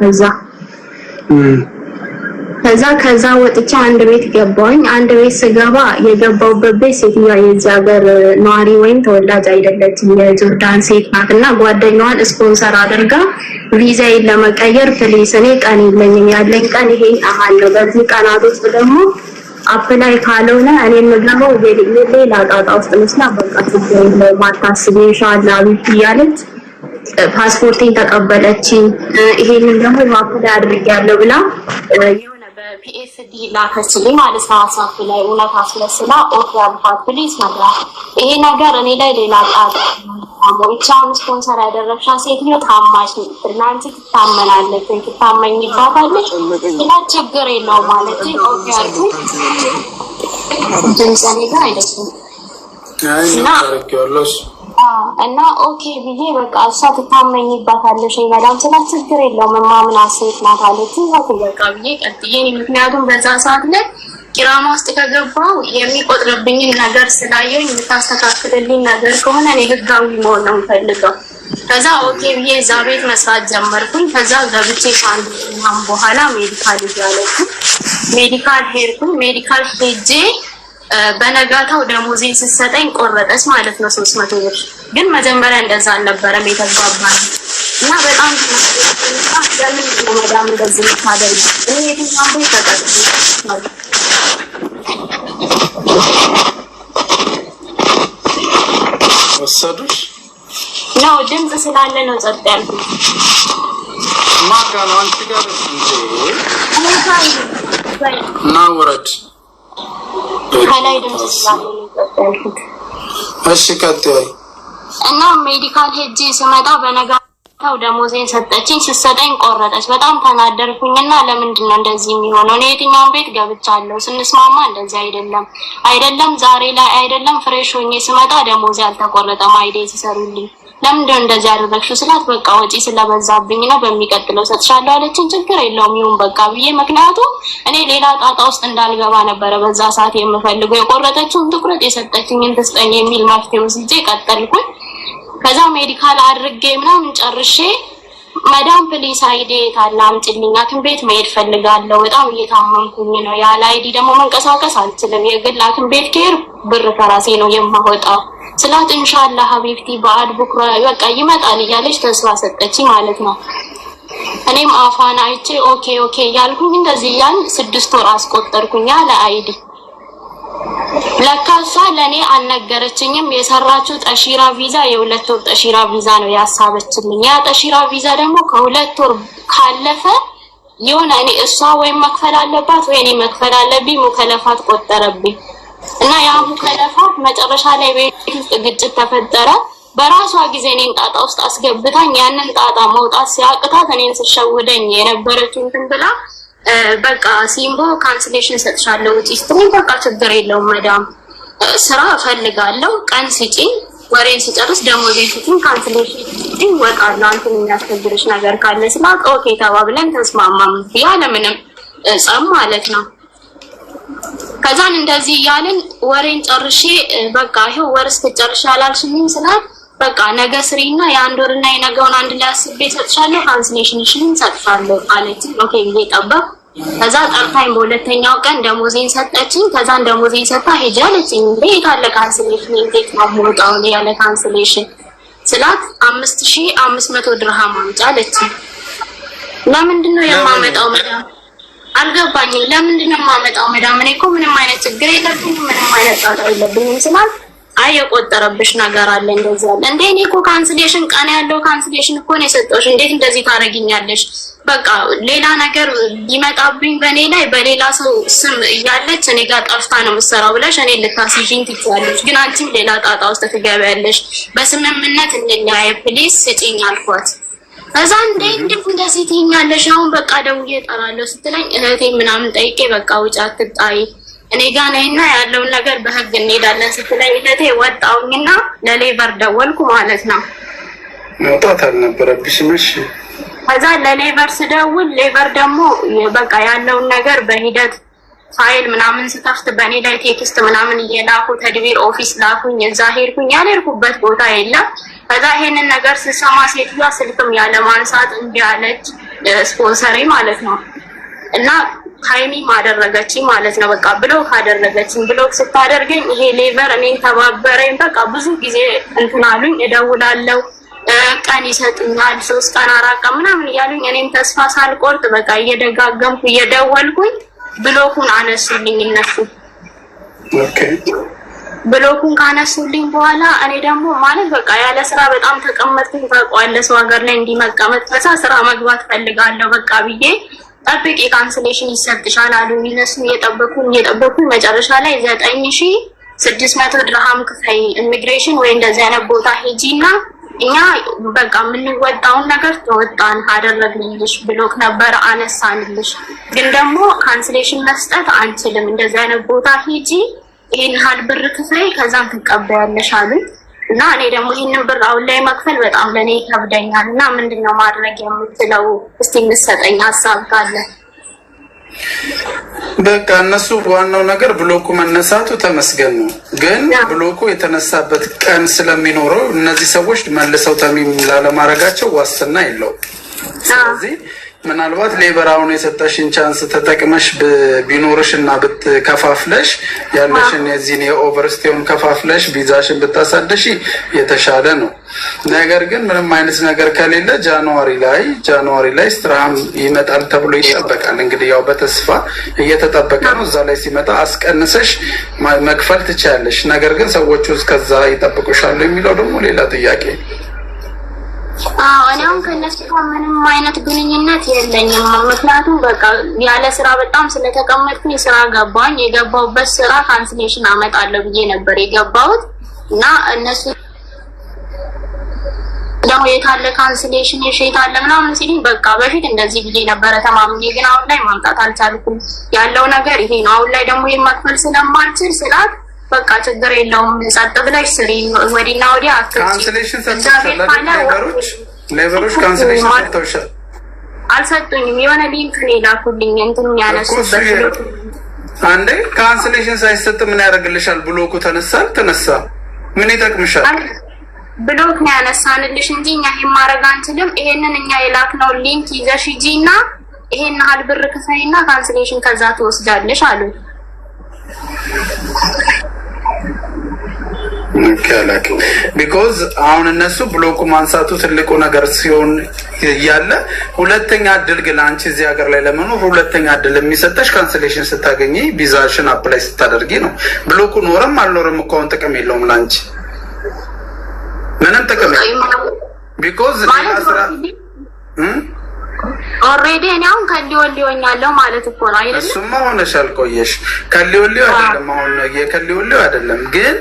ከዛ ወጥቼ አንድ ቤት ገባኝ አንድ ቤት ስገባ የገባውበት ቤት ሴትዮዋ የዚህ ሀገር ነዋሪ ወይም ተወላጅ አይደለችም የጆርዳን ሴት ናትና ጓደኛዋን ስፖንሰር አድርጋ ቪዛዬን ለመቀየር ፕሊስ እኔ ቀን የለኝም ያለኝ ቀን ይሄ አሁን ነው በዚህ ቀናት ውስጥ ደግሞ አፕላይ ካልሆነ እኔ ምገባው ሌላ ጣጣ ውስጥ መስላ በቃ ማታስቢ ኢንሻአላህ ይያለች ፓስፖርቴን ተቀበለችኝ ይሄንን ደግሞ ማፕላይ አድርጌያለሁ ብላ በፒኤስዲ ላከችልኝ ማለት ነው አሳፍ ላይ እውነት አስመስላ ኦኬ አልፋት ፕሊስ ነግራ ይሄ ነገር እኔ ላይ ሌላ ጣጣ አሞቻውን ስፖንሰር ያደረግሻ ሴት ነው ታማሽ እናንተ ትታመናለች ትታመኝባታለች እና ችግር የለውም ማለት ነው ኦኬ አልኩ ድምጸኔ ጋር አይደለም እና ኦኬ ብዬ በቃ እሷ ትታመኝባታለሽ መዳም ስላት ችግር የለውም ማምን አሴት ናት አለች። በቃ ብዬ ቀጥዬ ምክንያቱም በዛ ሰዓት ላይ ቂራማ ውስጥ ከገባው የሚቆጥርብኝ ነገር ስላየኝ የምታስተካክልልኝ ነገር ከሆነ እኔ ህጋዊ መሆን ነው የምፈልገው። ከዛ ኦኬ ብዬ እዛ ቤት መስራት ጀመርኩኝ። ከዛ ገብቼ ከአንድ ቀን በኋላ ሜዲካል ይያለኩ ሜዲካል ሄድኩኝ። ሜዲካል ሄጄ በነጋታው ደሞዜን ስትሰጠኝ ቆረጠች ማለት ነው 300 ብር። ግን መጀመሪያ እንደዛ አልነበረም የተግባባን እና በጣም ለምን ለመዳም እንደዚህ ታደርጊ እኔ የትኛው ቤት ተቀጥቼ ወሰዱሽ ነው ድምጽ ስላለ ነው ጸጥ ያልኩት። ማጋ ነው አንቺ ጋር እና ወረድ ከላይ ድምጽ ስላለ ነው ጸጥ ያልኩት። እሺ ቀጥይ። እና ሜዲካል ሄጄ ስመጣ በነጋታው ደሞዜን ሰጠችኝ። ስትሰጠኝ ቆረጠች። በጣም ተናደርኩኝና ለምንድን ነው እንደዚህ የሚሆነው? እኔ የትኛውን ቤት ገብቻለሁ? ስንስማማ እንደዚህ አይደለም ዛሬ ላይ አይደለም ፍሬሽ ሆኜ ስመጣ ደሞዜ አልተቆረጠም አይዴ ሲሰሩልኝ ለምንድን እንደዚህ ያደረግሽው ስላት በቃ ወጪ ስለበዛብኝ ነው በሚቀጥለው ሰጥሻለሁ አለችኝ። ችግር የለውም ይሁን በቃ ብዬ ምክንያቱም እኔ ሌላ ጣጣ ውስጥ እንዳልገባ ነበረ በዛ ሰዓት የምፈልገው። የቆረጠችውን ትኩረት የሰጠችኝን ትስጠኝ የሚል መፍትሄ ወስጄ ቀጠልኩኝ። ከዛ ሜዲካል አድርጌ ምናምን ጨርሼ መዳም ፕሊስ አይዲ ታላ አምጪልኝ ሐኪም ቤት መሄድ ፈልጋለሁ በጣም እየታመምኩኝ ነው ያለ አይዲ ደግሞ መንቀሳቀስ አልችልም የግል ሐኪም ቤት ከሄድኩ ብር ከራሴ ነው የማወጣው ስላት ኢንሻአላህ ሀቢብቲ በአድ ቡክራ በቃ ይመጣል እያለች ተስፋ ሰጠችኝ ማለት ነው። እኔም አፋን አይቼ ኦኬ ያልኩኝ እንደዚህ ያን 6 ወር አስቆጠርኩኝ ያለ አይዲ። ለካሳ ለኔ አልነገረችኝም። የሰራችው ጠሺራ ቪዛ የ2 ወር ጠሺራ ቪዛ ነው ያሳበችልኝ። ያ ጠሺራ ቪዛ ደግሞ ከ2 ወር ካለፈ የሆነ እኔ እሷ ወይ መክፈል አለባት ወይ እኔ መክፈል አለብኝ ሙከለፋት ቆጠረብኝ እና ያ ሙከለፋት መጨረሻ ላይ ቤት ውስጥ ግጭት ተፈጠረ። በራሷ ጊዜ እኔን ጣጣ ውስጥ አስገብታኝ ያንን ጣጣ መውጣት ሲያቅታት እኔን ስሸውደኝ የነበረችው እንትን ብላ በቃ ሲምቦ ካንስሌሽን ሰጥሻለሁ ውጪ ስትለኝ በቃ ችግር የለውም መዳም ስራ እፈልጋለሁ ቀን ስጪኝ ወሬን ስጨርስ ደሞዜን ስጪኝ ካንስሌሽን ይወጣል አንተን የሚያስቸግርሽ ነገር ካለ ስላት ኦኬ ተባብለን ተስማማን ያለ ምንም ጸም ማለት ነው። ከዛን እንደዚህ ያለን ወሬን ጨርሼ በቃ ይሄው ወር እስከጨርሻ አላልሽኝም ስላት በቃ ነገ ስሪና የአንድ ወርና የነገውን አንድ ላይ አስቤ ሰጥሻለሁ ካንስሌሽንሽን ሰጥሻለሁ አለች። ኦኬ ብዬ ጠበቅኩ። ከዛ ጠርታኝ በሁለተኛው ቀን ደሞዜን ሰጠችኝ። ከዛን ደሞዜን ሰጣ ሄጄ አለችኝ ቤት አለ ካንስሌሽን እንዴት ነው የምወጣው ያለ ካንስሌሽን ስላት 5500 ድርሃም አምጪ አለችኝ። ለምንድን ነው የማመጣው መዳም አልገባኝም። ለምንድን ነው የማመጣው መዳም እኔ እኮ ምንም አይነት ችግር የለብኝም ምንም አይነት ጣጣ የለብኝም ስላት አይ የቆጠረብሽ ነገር አለ እንደዚህ አለ እንዴ እኔ እኮ ካንስሌሽን ቀን ያለው ካንስሌሽን እኮ ነው የሰጠሁሽ እንዴት እንደዚህ ታረጊኛለሽ? በቃ ሌላ ነገር ቢመጣብኝ በኔ ላይ በሌላ ሰው ስም እያለች እኔ ጋር ጠፍታ ነው የምትሰራው ብለሽ እኔ ልታስይዥኝ ትችያለሽ፣ ግን አንቺም ሌላ ጣጣ ውስጥ ትገቢያለሽ። በስምምነት እንለያይ ፕሊስ ስጪኝ አልኳት። ከዛ እንዴት እንደዚህ ትይኛለሽ አሁን በቃ ደውዬ እጠራለሁ ስትለኝ እህቴ ምናምን ጠይቄ በቃ ውጭ አትጣይ እኔ ጋር ነይና ያለውን ነገር በህግ እንሄዳለን ስትለኝ እህቴ ወጣሁኝና ለሌቨር ደወልኩ ማለት ነው። መውጣት አልነበረብሽም። እሺ ከዛ ለሌቨር ስደውል ሌቨር ደግሞ በቃ ያለውን ነገር በሂደት ፋይል ምናምን ስከፍት በእኔ ላይ ቴክስት ምናምን እየላኩ ተድቢር ኦፊስ ላኩኝ። እዛ ሄድኩኝ ያልሄድኩበት ቦታ የለም። ከዛ ይሄንን ነገር ስሰማ ሴትዮዋ ስልክም ያለ ማንሳት እምቢ አለች ስፖንሰሬ ማለት ነው እና ታይሚ ማደረገችኝ ማለት ነው። በቃ ብሎክ አደረገችኝ። ብሎክ ስታደርገኝ ይሄ ሌቨር እኔን ተባበረኝ። በቃ ብዙ ጊዜ እንትን አሉኝ እደውላለሁ ቀን ይሰጡኛል 3 ቀን 4 ቀን ምናምን እያሉኝ እኔም ተስፋ ሳልቆርጥ በቃ እየደጋገምኩ እየደወልኩኝ ብሎኩን አነሱልኝ እነሱ። ኦኬ ብሎኩን ካነሱልኝ በኋላ እኔ ደግሞ ማለት በቃ ያለ ስራ በጣም ተቀመጥኩኝ። ታውቃለህ ሰው ሀገር ላይ እንዲመቀመጥ ከዛ ስራ መግባት ፈልጋለሁ በቃ ብዬ ጠብቄ ካንስሌሽን ይሰጥሻል አሉኝ። እነሱ እየጠበኩኝ መጨረሻ ላይ 9600 ድርሃም ክፈይ ኢሚግሬሽን ወይ እንደዚህ አይነት ቦታ ሄጂና እኛ በቃ የምንወጣውን ነገር ተወጣን አደረግልሽ። ብሎክ ነበር አነሳንልሽ፣ ግን ደግሞ ካንስሌሽን መስጠት አንችልም። እንደዚህ አይነት ቦታ ሂጂ ይሄን ያህል ብር ክፈይ ከዛም ትቀበያለሽ አሉኝ። እና እኔ ደግሞ ይሄንን ብር አሁን ላይ መክፈል በጣም ለኔ ይከብደኛል እና ምንድነው ማድረግ የምትለው? እስቲ እንሰጠኝ ሐሳብ ካለ። በቃ እነሱ ዋናው ነገር ብሎኩ መነሳቱ ተመስገን ነው። ግን ብሎኩ የተነሳበት ቀን ስለሚኖረው እነዚህ ሰዎች መልሰው ተሚም ላለማድረጋቸው ዋስትና የለውም። ስለዚህ ምናልባት ሌበራውን የሰጠሽን ቻንስ ተጠቅመሽ ቢኖርሽ እና ብትከፋፍለሽ ያለሽን የዚህን የኦቨርስቴውን ከፋፍለሽ ቪዛሽን ብታሳደሽ የተሻለ ነው። ነገር ግን ምንም አይነት ነገር ከሌለ ጃንዋሪ ላይ ስትራም ይመጣል ተብሎ ይጠበቃል። እንግዲህ ያው በተስፋ እየተጠበቀ ነው። እዛ ላይ ሲመጣ አስቀንሰሽ መክፈል ትችያለሽ። ነገር ግን ሰዎቹ እስከዛ ይጠብቁሻል የሚለው ደግሞ ሌላ ጥያቄ። እኔ አሁን ከነሱ ጋር ምንም አይነት ግንኙነት የለኝም። ምክንያቱም በቃ ያለ ስራ በጣም ስለተቀመጥኩኝ ስራ ገባኝ። የገባሁበት ስራ ካንስሌሽን አመጣለሁ ብዬ ነበር የገባሁት እና እነሱ ደግሞ የታለ ካንስሌሽን የታለ ምናምን ሲሉኝ በቃ በፊት እንደዚህ ብዬ ነበረ ተማምኜ፣ ግን አሁን ላይ ማምጣት አልቻልኩም። ያለው ነገር ይሄ ነው። አሁን ላይ ደግሞ የማክፈል ስለማልችል ስላት በቃ ችግር የለውም ጸጥ ብለሽ ስሪ፣ ወዲና ወዲያ አትፍጪ። ካንስሌሽን ሰጥተሻል? ሌበሮች ካንስሌሽን ሰጥተውሻል? አልሰጡኝም። የሆነ ሊንክ ነው የላኩልኝ እንትን ያነሱበት። አንዴ ካንስሌሽን ሳይሰጥ ምን ያደርግልሻል? ብሎኩ ተነሳ ምን ይጠቅምሻል? ብሎክ ነው ያነሳንልሽ እንጂ እኛ ይሄን ማድረግ አንችልም። ይሄንን እኛ የላክነው ሊንክ ይዘሽ ሂጂና ይሄን ያህል ብር ክፈይና ካንስሌሽን ከዛ ትወስጃለሽ አሉ። ቢኮዝ አሁን እነሱ ብሎኩ ማንሳቱ ትልቁ ነገር ሲሆን ያለ ሁለተኛ እድል ግን አንቺ እዚህ ሀገር ላይ ለመኖር ሁለተኛ እድል የሚሰጠሽ ካንስሌሽን ስታገኚ ቪዛሽን አፕላይ ስታደርጊ ነው። ብሎኩ ኖረም አልኖረም እኮ አሁን ጥቅም የለውም ላንቺ ምንም ጥቅም የለውም። ቢኮዝ ሌላ ስራ ኦሬዲ እኔ አሁን ከሊወሊዮኛለሁ ማለት እኮ ነው አይደል? እሱማ ሆነሻል ቆየሽ። ከሊወሊዮ አይደለም አሁን የከሊወሊዮ አይደለም፣ ግን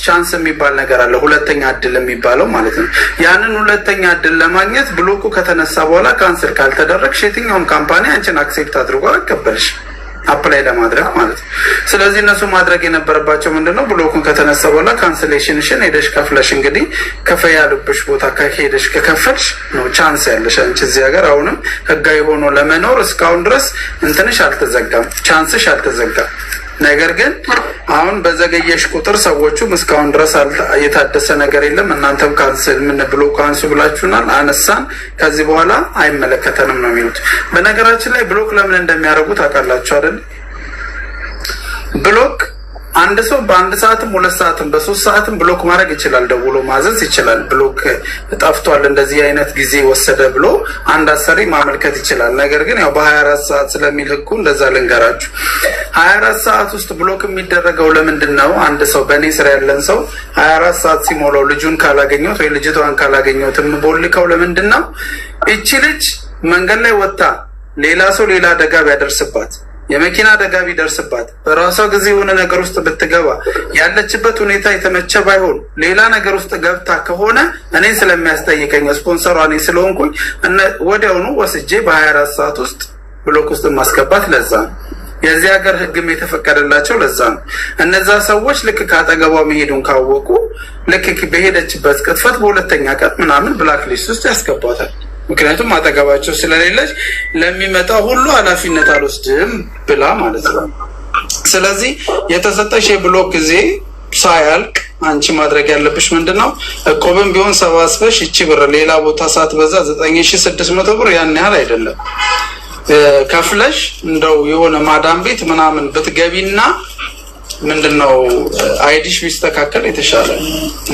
ቻንስ የሚባል ነገር አለ፣ ሁለተኛ እድል የሚባለው ማለት ነው። ያንን ሁለተኛ እድል ለማግኘት ብሎኩ ከተነሳ በኋላ ካንስል ካልተደረግሽ የትኛውም ካምፓኒ አንቺን አክሴፕት አድርጎ አይቀበልሽ አፕላይ ለማድረግ ማለት ነው። ስለዚህ እነሱ ማድረግ የነበረባቸው ምንድነው? ብሎኩን ከተነሳ በኋላ ካንስሌሽንሽን ሄደሽ ከፍለሽ እንግዲህ ከፈያ ያሉብሽ ቦታ ከሄደሽ ከከፈልሽ ነው ቻንስ ያለሽ አንቺ እዚህ ሀገር አሁንም ህጋዊ ሆኖ ለመኖር እስካሁን ድረስ እንትንሽ አልተዘጋም፣ ቻንስሽ አልተዘጋም። ነገር ግን አሁን በዘገየሽ ቁጥር ሰዎቹም እስካሁን ድረስ የታደሰ ነገር የለም። እናንተም ካንስል ምን ብሎ ካንሱ ብላችሁናል፣ አነሳን፣ ከዚህ በኋላ አይመለከተንም ነው የሚሉት። በነገራችን ላይ ብሎክ ለምን እንደሚያደርጉ ታውቃላችሁ አይደል? ብሎክ አንድ ሰው በአንድ ሰዓትም 2 ሰዓትም በ3 ሰዓትም ብሎክ ማድረግ ይችላል። ደውሎ ማዘዝ ይችላል። ብሎክ ጠፍቷል እንደዚህ አይነት ጊዜ ወሰደ ብሎ አንድ አሰሪ ማመልከት ይችላል። ነገር ግን ያው በ24 ሰዓት ስለሚል ህጉ እንደዛ ልንገራችሁ። 24 ሰዓት ውስጥ ብሎክ የሚደረገው ለምንድን ነው? አንድ ሰው በእኔ ስራ ያለን ሰው 24 ሰዓት ሲሞላው ልጁን ካላገኘሁት ወይ ልጅቷን ካላገኘሁት የምቦልከው ለምንድን ነው? እቺ ልጅ መንገድ ላይ ወጣ ሌላ ሰው ሌላ አደጋ ቢያደርስባት የመኪና አደጋ ቢደርስባት በራሷ ጊዜ የሆነ ነገር ውስጥ ብትገባ ያለችበት ሁኔታ የተመቸ ባይሆን ሌላ ነገር ውስጥ ገብታ ከሆነ እኔን ስለሚያስጠይቀኝ ስፖንሰሯ እኔ ስለሆንኩኝ ወዲያውኑ ወስጄ በ24 ሰዓት ውስጥ ብሎክ ውስጥ ማስገባት ለዛ ነው። የዚህ ሀገር ህግም የተፈቀደላቸው ለዛ ነው። እነዛ ሰዎች ልክ ካጠገቧ መሄዱን ካወቁ ልክ በሄደችበት ቅጥፈት በሁለተኛ ቀን ምናምን ብላክ ሊስት ውስጥ ያስገባታል። ምክንያቱም አጠገባቸው ስለሌለች ለሚመጣ ሁሉ ኃላፊነት አልወስድም ብላ ማለት ነው። ስለዚህ የተሰጠሽ የብሎክ ጊዜ ሳያልቅ አንቺ ማድረግ ያለብሽ ምንድነው? እቆብም ቢሆን ሰባስበሽ እቺ ብር ሌላ ቦታ ሳትበዛ 9600 ብር ያን ያህል አይደለም ከፍለሽ እንደው የሆነ ማዳም ቤት ምናምን ብትገቢና ምንድነው አይዲሽ ቢስተካከል የተሻለ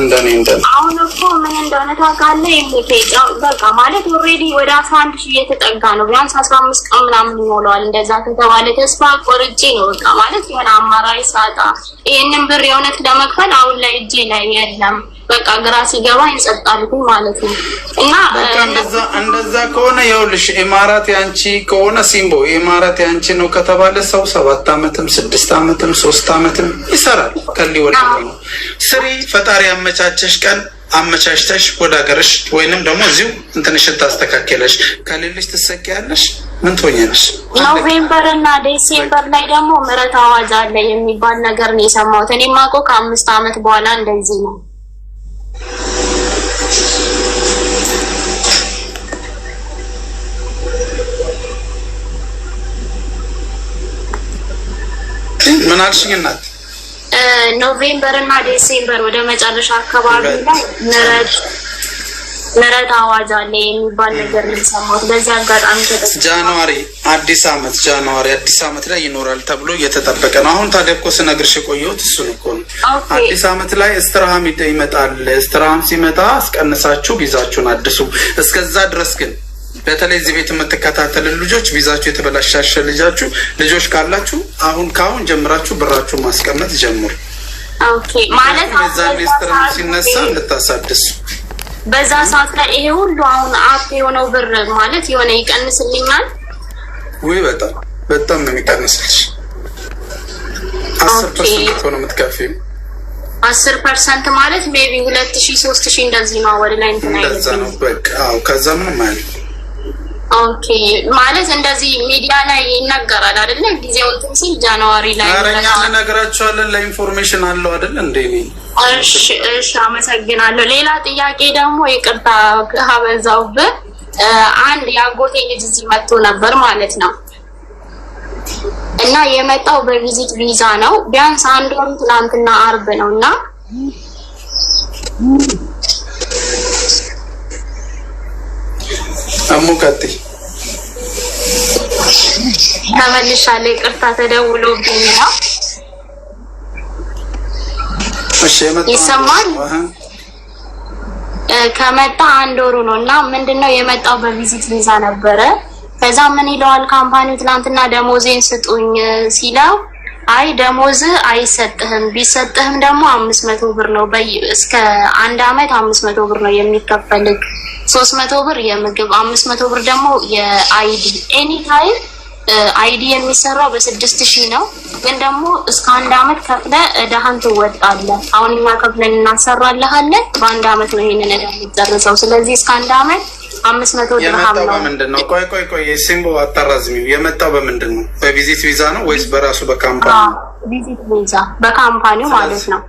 እንደኔ አሁን እኮ ምን እንደሆነ ታውቃለህ? የሚፈጫው በቃ ማለት ኦሬዲ ወደ 11,000 እየተጠጋ ነው። ቢያንስ 15 ቀን ምናምን ይሞላዋል። እንደዛ ከተባለ ተስፋ ቆርጬ ነው በቃ ማለት የሆነ አማራጭ ሳጣ ይሄንን ብር የእውነት ለመክፈል አሁን ላይ እጄ ላይ የለም። በቃ ግራ ሲገባ ይንጸጣልኩ ማለት ነው። እና እንደዛ ከሆነ ይኸውልሽ ኢማራት ያንቺ ከሆነ ሲምቦ ኢማራት ያንቺ ነው ከተባለ ሰው 7 አመትም 6 አመትም 3 አመትም ይሰራል። ከሊወል ነው ስሪ ፈጣሪ አመቻቸሽ ቀን አመቻችተሽ ወደ ሀገርሽ ወይንም ደግሞ እዚሁ እንትንሽ ታስተካከለሽ ከሌለሽ ትሰቂያለሽ። ምን ትሆኛለሽ? ኖቬምበር እና ዲሴምበር ላይ ደግሞ ምህረት አዋጅ አለ የሚባል ነገር ነው የሰማሁት። እኔ ማውቀው ከ5 አመት በኋላ እንደዚህ ነው። ምን አልሽኝ እናት? ኖቬምበር እና ዲሴምበር ወደ መጨረሻ አካባቢ ላይ ምህረት አዋጅ አለ የሚባል ነገር ነው የሰማሁት። በዚህ አጋጣሚ ጃንዋሪ አዲስ አመት ላይ ይኖራል ተብሎ እየተጠበቀ ነው። አሁን ታዲያ እኮ ስነግርሽ የቆየሁት እሱን እኮ ነው። አዲስ አመት ላይ እስትራሃም ይመጣል። እስትራሃም ሲመጣ አስቀንሳችሁ ቪዛችሁን አድሱ። እስከዛ ድረስ ግን በተለይ እዚህ ቤት የምትከታተሉ ልጆች ቪዛችሁ የተበላሻሸ ልጆች ካላችሁ ካሁን ጀምራችሁ ብራችሁ ማስቀመጥ ጀምሩ። ኦኬ ማለት እዛን እስትራሃም ሲነሳ እንድታሳድሱ በዛ ሰዓት ላይ ይሄ ሁሉ አሁን አፕ የሆነው ብር ማለት የሆነ ይቀንስልኛል ወይ? በጣም ነው የሚቀንስልሽ። 10% ሆኖ የምትከፍይው 10% ማለት ሜቢ 2000 3000 እንደዚህ ነው ወደ ላይ እንትን አይደለም። እንደዛ ነው በቃ። አዎ ከዛ ምንም አይደለም። ኦኬ ማለት እንደዚህ ሚዲያ ላይ ይነገራል አይደለ? ጊዜው እንትን ሲል ጃንዋሪ ላይ አረኛ ነገራችኋለን። ለኢንፎርሜሽን አለው አይደል እንዴ? እሺ አመሰግናለሁ። ሌላ ጥያቄ ደግሞ ይቅርታ ሀበዛውብህ፣ አንድ የአጎቴ ልጅ እዚህ መጥቶ ነበር ማለት ነው እና የመጣው በቪዚት ቪዛ ነው። ቢያንስ አንድ ወር ትናንትና አርብ ነው እና አሙቀቲ ተመልሻለሁ። ይቅርታ ተደውሎብኝ ነው። ይሰማል? ከመጣ አንድ ወሩ ነው እና ምንድነው የመጣው በቪዚት ቪዛ ነበረ። ከዛ ምን ይለዋል ካምፓኒው ትናንትና ደሞዜን ስጡኝ ሲለው አይ ደሞዝ አይሰጥህም፣ ቢሰጥህም ደግሞ 500 ብር ነው እስከ 1 አመት 500 ብር ነው የሚከፈልክ፣ 300 ብር የምግብ 500 ብር ደግሞ የአይዲ ኤኒ ታይም አይዲ የሚሰራው በ6000 ነው። ግን ደግሞ እስከ 1 አመት ከፍለ እዳህን ትወጣለህ። አሁን እኛ ከፍለን እናሰራለሃለን። በ1 አመት ነው ይሄንን እዳ የምትጨርሰው። ስለዚህ እስከ 1 አመት 500 ድርሃም ነው። በምንድነው? ቆይ ሲምቦ አታራዝሚው። የመጣው በምንድነው? በቪዚት ቪዛ ነው ወይስ በራሱ በካምፓኒ? ቪዚት ቪዛ በካምፓኒው ማለት ነው።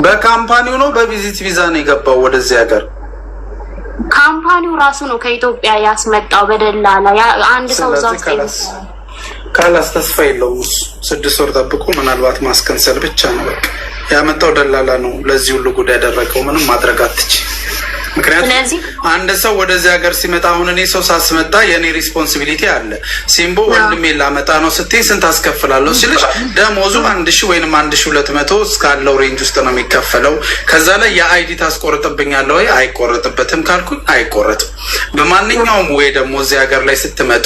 በካምፓኒው ነው። በቪዚት ቪዛ ነው የገባው ወደዚህ ሀገር። ካምፓኒው ራሱ ነው ከኢትዮጵያ ያስመጣው በደላላ። አንድ ሰው ዛት ካላስ ተስፋ የለውም። 6 ወር ጠብቆ ምናልባት ማስከንሰል ብቻ ነው በቃ። ያመጣው ደላላ ነው ለዚህ ሁሉ ጉዳይ ያደረገው። ምንም ማድረግ አትችልም። ምክንያቱም አንድ ሰው ወደዚህ ሀገር ሲመጣ አሁን እኔ ሰው ሳስመጣ የኔ ሪስፖንሲቢሊቲ አለ። ሲምቦ ወንድሜ ላመጣ ነው ስትይ ስንት አስከፍላለሁ ሲልሽ ደሞዙ 1000 ወይንም 1200 እስካለው ሬንጅ ውስጥ ነው የሚከፈለው። ከዛ ላይ የአይዲ ታስቆርጥብኛለህ ወይ? አይቆረጥበትም ካልኩኝ አይቆረጥም። በማንኛውም ወይ ደግሞ እዚህ ሀገር ላይ ስትመጡ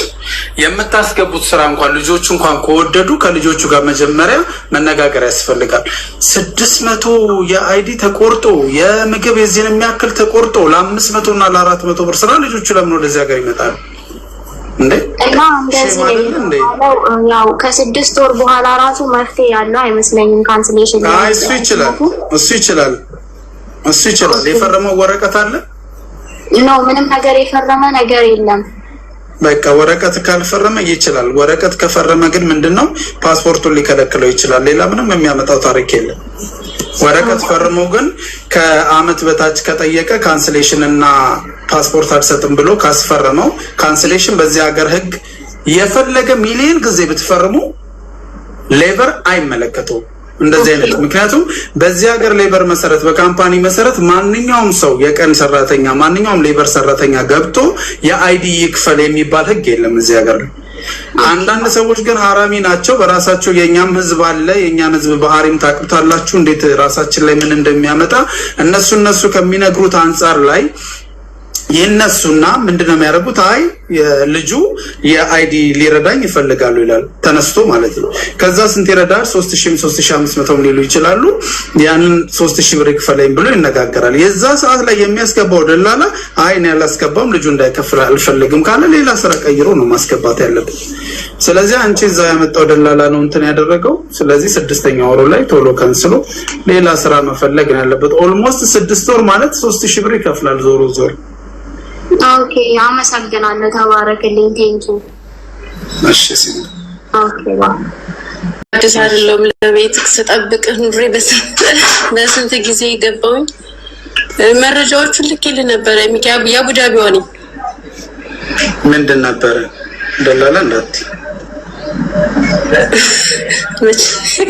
የምታስገቡት ስራ እንኳን ልጆቹ እንኳን ከወደዱ ከልጆቹ ጋር መጀመሪያ መነጋገር ያስፈልጋል። 600 የአይዲ ተቆርጦ የምግብ የዚህን የሚያክል ተቆርጦ ለ500 እና ለ400 ብር ስራ ልጆቹ ለምን ወደዚህ ሀገር ይመጣሉ እንዴ? እና እንደዚህ ያው ከ6 ወር በኋላ ራሱ መፍትሄ ያለው አይመስለኝም። ካንስሌሽን እሱ ይችላል። የፈረመው ወረቀት አለ ነው? ምንም ነገር የፈረመ ነገር የለም። በቃ ወረቀት ካልፈረመ ይችላል። ወረቀት ከፈረመ ግን ምንድነው ፓስፖርቱን ሊከለክለው ይችላል። ሌላ ምንም የሚያመጣው ታሪክ የለም። ወረቀት ፈርሞ ግን ከአመት በታች ከጠየቀ ካንስሌሽን እና ፓስፖርት አልሰጥም ብሎ ካስፈረመው ካንስሌሽን በዚህ ሀገር ህግ የፈለገ ሚሊዮን ጊዜ ብትፈርሙ ሌበር አይመለከተውም እንደዚህ አይነት። ምክንያቱም በዚህ ሀገር ሌበር መሰረት በካምፓኒ መሰረት ማንኛውም ሰው የቀን ሰራተኛ ማንኛውም ሌበር ሰራተኛ ገብቶ የአይዲ ይክፈል የሚባል ህግ የለም እዚህ ሀገር ላይ። አንዳንድ ሰዎች ግን ሀራሚ ናቸው በራሳቸው። የኛም ህዝብ አለ። የኛን ህዝብ ባህሪም ታውቁታላችሁ እንዴት ራሳችን ላይ ምን እንደሚያመጣ። እነሱ ከሚነግሩት አንፃር ላይ የነሱና ምንድነው የሚያደርጉት? አይ ልጁ የአይዲ ሊረዳኝ ይፈልጋሉ ይላል ተነስቶ ማለት ነው። ከዛ ስንት ይረዳል? 3000 3500 ሊሉ ይችላሉ። ያንን 3000 ብር ይክፈለኝ ብሎ ይነጋገራል። የዛ ሰዓት ላይ የሚያስገባው ደላላ አይ እኔ አላስገባም ልጁ እንዳይከፍል አልፈልግም ካለ ሌላ ስራ ቀይሮ ነው ማስገባት ያለበት። ስለዚህ አንቺ እዛ ያመጣው ደላላ ነው እንትን ያደረገው። ስለዚህ 6ኛ ወሩ ላይ ቶሎ ከንስሎ ሌላ ስራ መፈለግ ነው ያለበት። ኦልሞስት 6 ወር ማለት 3000 ብር ይከፍላል ዞሮ ኦኬ አመሰግናለሁ። ተባረክልኝ። ቴንኪው። እሺ ሲል ኦኬ ባ አዲስ አይደለም ለቤት ስጠብቅ ኑሬ በስንት ጊዜ ገባሁኝ። መረጃዎቹን ልኬልህ ነበር። የአቡዳቢ ወኒ ምንድን ነበር ደላላ እንዳት